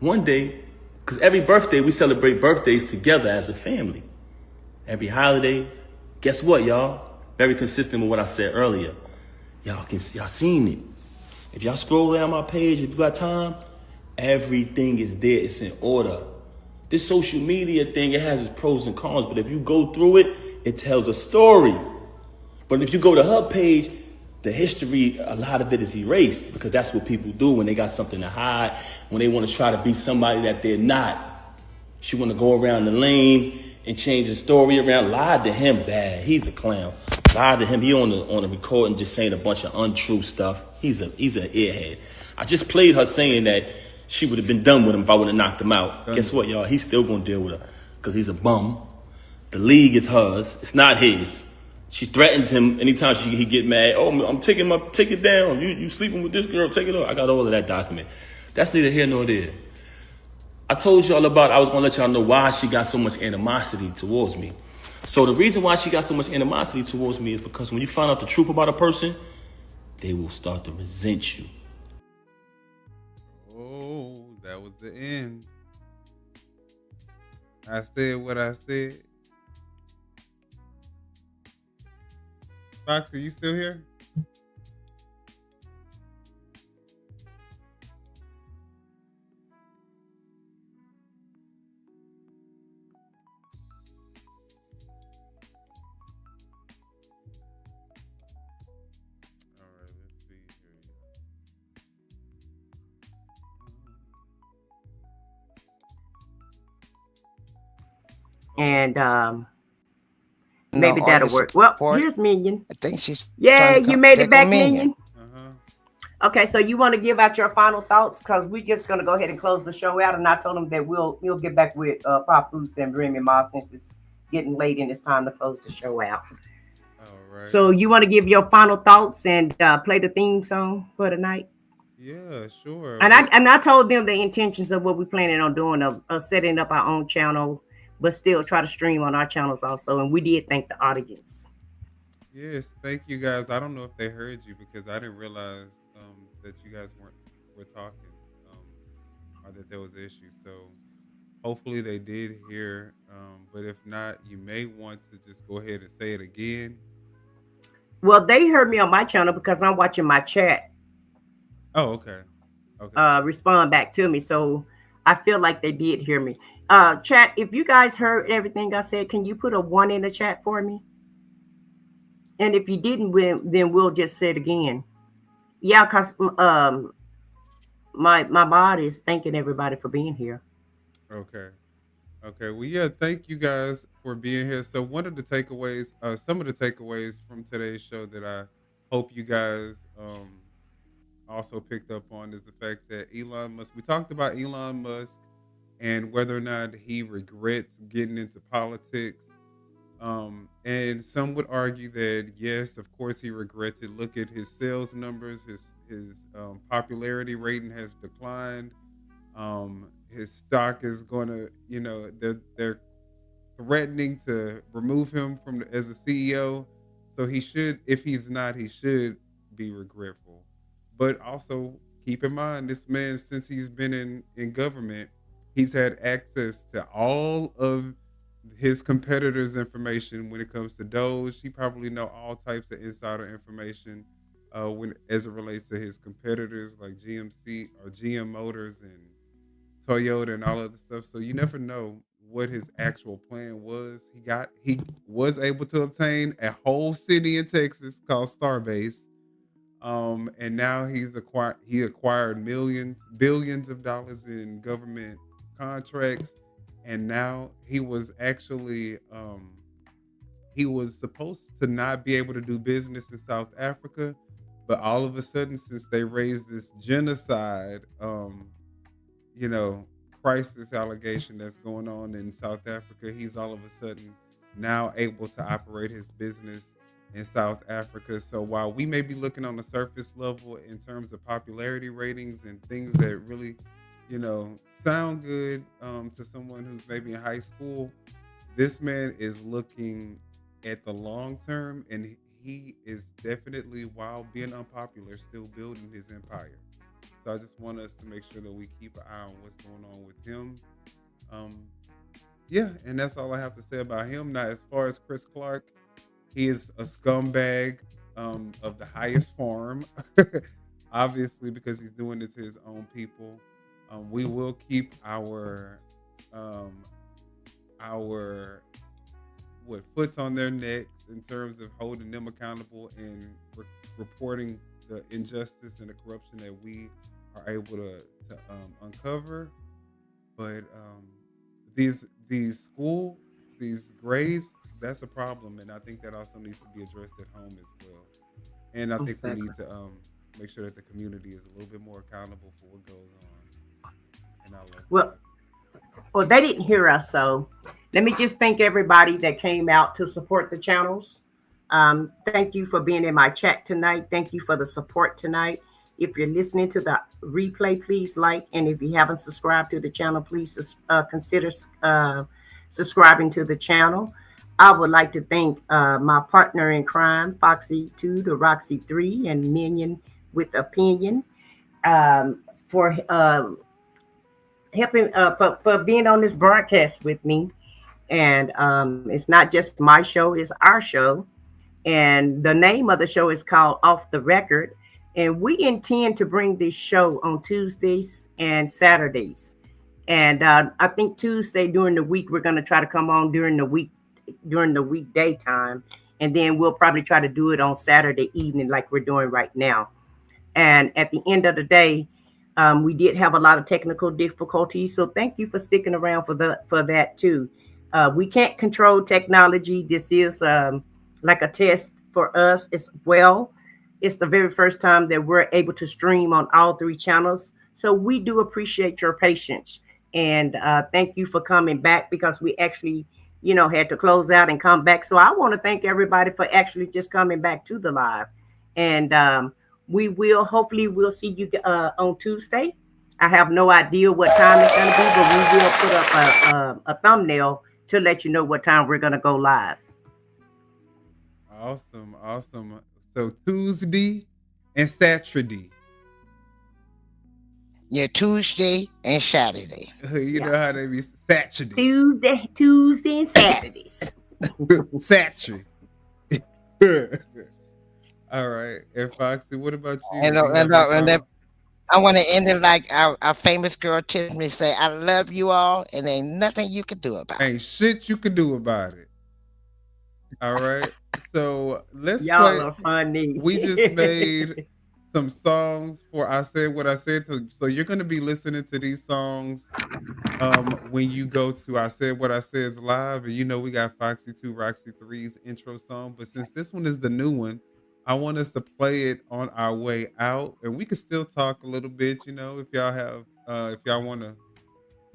One day, because every birthday, we celebrate birthdays together as a family. Every holiday, guess what, y'all? Very consistent with what I said earlier. Y'all seen it. If y'all scroll down my page, if you got time, everything is there. It's in order. This social media thing, it has its pros and cons, but if you go through it, it tells a story. But if you go to her page, the history, a lot of it is erased because that's what people do when they got something to hide, when they want to try to be somebody that they're not. She want to go around the lane and change the story around. Lied to him bad. He's a clown. Lied to him. He on the recording just saying a bunch of untrue stuff. He's an airhead. I just played her saying that she would have been done with him if I would have knocked him out. Guess what, y'all? He's still going to deal with her because he's a bum. The league is hers. It's not his. She threatens him anytime he get mad. Oh, I'm taking my ticket down. You sleeping with this girl? Take it off. I got all of that document. That's neither here nor there. I told y'all about, I was going to let y'all know why she got so much animosity towards me. So the reason why she got so much animosity towards me is because when you find out the truth about a person, they will start to resent you. Oh, that was the end. I said what I said. Foxy, you still here? All right, let's see here. And maybe that'll work. Well, here's Minion. I think she's. Yeah, you made it back, Minion. Uh-huh. Okay, so you want to give out your final thoughts because we're just gonna go ahead and close the show out. And I told them that we'll get back with Papoose and Remy Ma since it's getting late and it's time to close the show out. All right. So you want to give your final thoughts and play the theme song for tonight? Yeah, sure. And I told them the intentions of what we're planning on doing of setting up our own channel, but still try to stream on our channels also. And we did thank the audience. Yes, thank you guys. I don't know if they heard you because I didn't realize that you guys were talking or that there was an issue. So hopefully they did hear. But if not, you may want to just go ahead and say it again. Well, they heard me on my channel because I'm watching my chat. Oh, okay. Okay. Respond back to me. So I feel like they did hear me. Chat, if you guys heard everything I said, can you put a 1 in the chat for me? And if you didn't, then we'll just say it again. Yeah, because my body is thanking everybody for being here. Okay. Okay. Well, yeah, thank you guys for being here. So one of the takeaways, some of the takeaways from today's show that I hope you guys also picked up on is the fact that Elon Musk, we talked about Elon Musk and whether or not he regrets getting into politics. And some would argue that, yes, of course he regrets it. Look at his sales numbers. His popularity rating has declined. His stock is going to, they're threatening to remove him as a CEO. So he should, if he's not, he should be regretful. But also keep in mind, this man, since he's been in government, he's had access to all of his competitors' information when it comes to Doge. He probably know all types of insider information as it relates to his competitors like GMC or GM Motors and Toyota and all of the stuff. So you never know what his actual plan was. He was able to obtain a whole city in Texas called Starbase. And now he acquired billions of dollars in government contracts. And now he was actually he was supposed to not be able to do business in South Africa, but all of a sudden, since they raised this genocide crisis allegation that's going on in South Africa, he's all of a sudden now able to operate his business in South Africa. So while we may be looking on the surface level in terms of popularity ratings and things that really, sound good to someone who's maybe in high school, this man is looking at the long term, and he is definitely, while being unpopular, still building his empire. So I just want us to make sure that we keep an eye on what's going on with him. And that's all I have to say about him. Now, as far as Chris Clark, he is a scumbag of the highest form, obviously, because he's doing it to his own people. We will keep our foot on their necks in terms of holding them accountable and reporting the injustice and the corruption that we are able to uncover. But these grades, that's a problem, and I think that also needs to be addressed at home as well. And I think we need to make sure that the community is a little bit more accountable for what goes on. And I love well, they didn't hear us, so let me just thank everybody that came out to support the channels. Thank you for being in my chat tonight. Thank you for the support tonight. If you're listening to the replay, please like, and if you haven't subscribed to the channel, please consider subscribing to the channel. I would like to thank my partner in crime, Foxy 2 to Roxy 3, and Minion with Opinion for helping for being on this broadcast with me. And it's not just my show, it's our show. And the name of the show is called Off the Record. And we intend to bring this show on Tuesdays and Saturdays. And I think Tuesday during the week, we're going to try to come on during the weekday time. And then we'll probably try to do it on Saturday evening like we're doing right now. And at the end of the day, we did have a lot of technical difficulties. So thank you for sticking around for that too. We can't control technology. This is like a test for us as well. It's the very first time that we're able to stream on all 3 channels. So we do appreciate your patience. And thank you for coming back, because we actually, had to close out and come back. So I want to thank everybody for actually just coming back to the live. And hopefully we'll see you on Tuesday. I have no idea what time it's going to be, but we will put up a thumbnail to let you know what time we're going to go live. Awesome. So Tuesday and Saturday. Yeah, Tuesday and Saturday. You know how they be Saturday. Tuesday and Saturdays. Saturday. All right. And Foxy, what about you? And I want to end it like our famous girl Tiffany say, I love you all, and ain't nothing you can do about it. Ain't shit you can do about it. All right. So let's Y'all are funny. We just made some songs for I Said What I Said. So you're going to be listening to these songs when you go to I Said What I Said's live. And we got Foxy 2, Roxy 3's intro song. But since this one is the new one, I want us to play it on our way out. And we can still talk a little bit, if y'all have, if y'all want to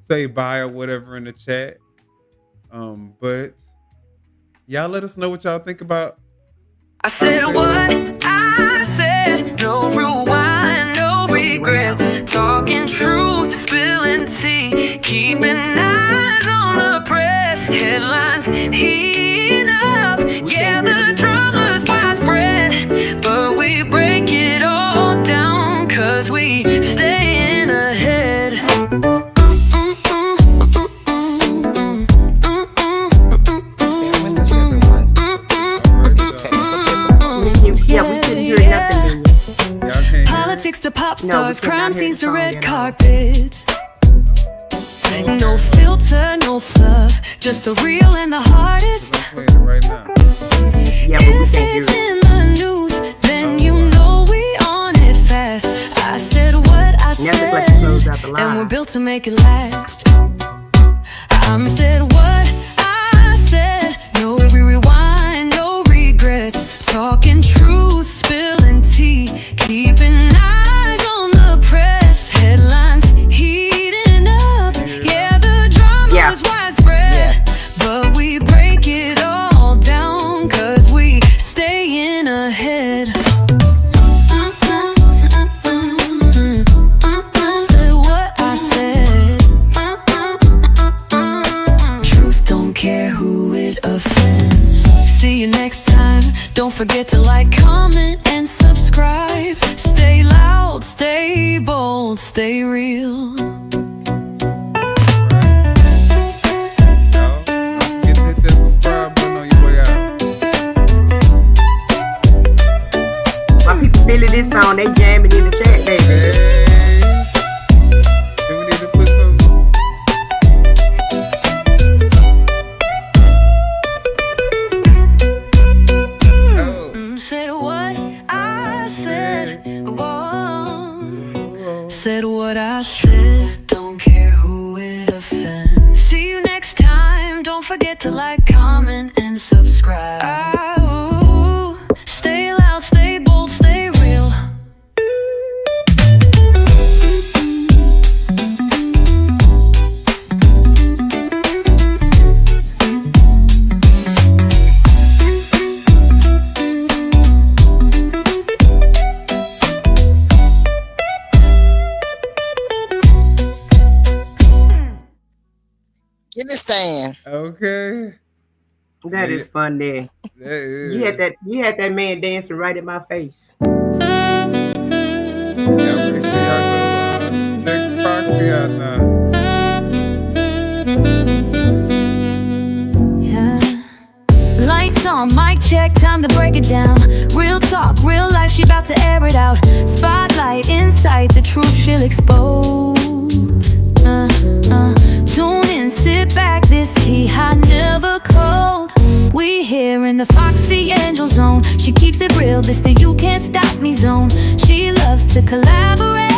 say bye or whatever in the chat. But y'all let us know what y'all think about. I said what I said, no rewind, no regrets, talking truth, spilling tea, keeping eyes on the press, headlines heating up, yeah, the drama's widespread, but we break it all down, cause we staying ahead. Yeah, we couldn't hear nothing. Politics to pop stars, crime scenes to red carpets. Like no filter, no fluff, just the real and the hardest. I'm playing it right now. Yeah, but we If can't it's hear it. in the news, then you know we on it fast. I said what I Now said, look like you closed out the line. and we're built to make it last. I said what I said, no rewind, no regrets. Talking truth, spilling tea, keeping eyes on the press. Headlines heating up, yeah, the drama's widespread. But we break it all down, cause we stay in ahead. Said what I said. Truth don't care who it offends. See you next time. Don't forget to like, comment, and subscribe. Stay loud, stay bold, stay real. Get that subscribe button on your way out. My people feeling this song, they jamming in the chat, baby. Then we need to put some. Said what I said. Whoa. Said what I said. Don't care who it offends. See you next time. Don't forget to like, comment, and subscribe. Ooh, stay loud, stay bold, stay real. Get this thing. Okay. That is fun there. That is. You had that man dancing right in my face. Yeah, make sure y'all go check Foxy out now. Yeah. Lights on, mic check, time to break it down. Real talk, real life, she about to air it out. Spotlight, insight, the truth she'll expose. Tune in, sit back, this tea hot, never cold. We here in the Foxy Angel zone. She keeps it real, this the you can't stop me zone. She loves to collaborate,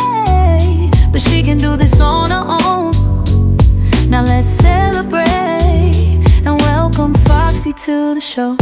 but she can do this on her own. Now let's celebrate and welcome Foxy to the show.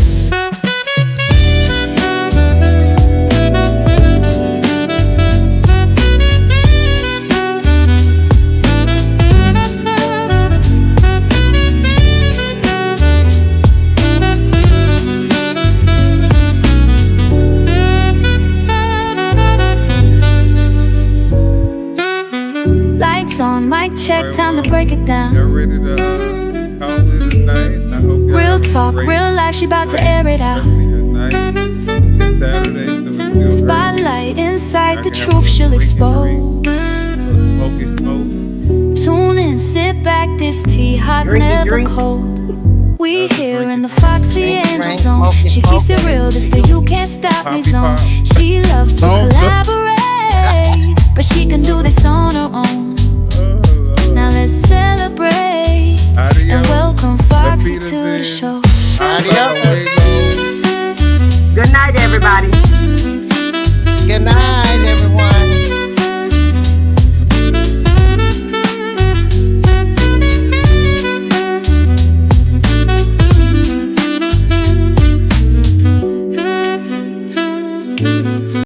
Lights on, mic check, time to break it down. Y'all ready to call it a night? I hope y'all Real have a talk, great real life, she about to air it out. night. It's Saturday, so it's still Spotlight, inside, the truth she'll expose. smoky smoke. Tune in, sit back, this tea hot, Drinky, never drink. cold. We here in the Foxy Drink, Angel drink, zone. smoky, She keeps it smoke, real, this the you can't stop me Poppy zone. pop. She loves to Song, sir. collaborate, but she can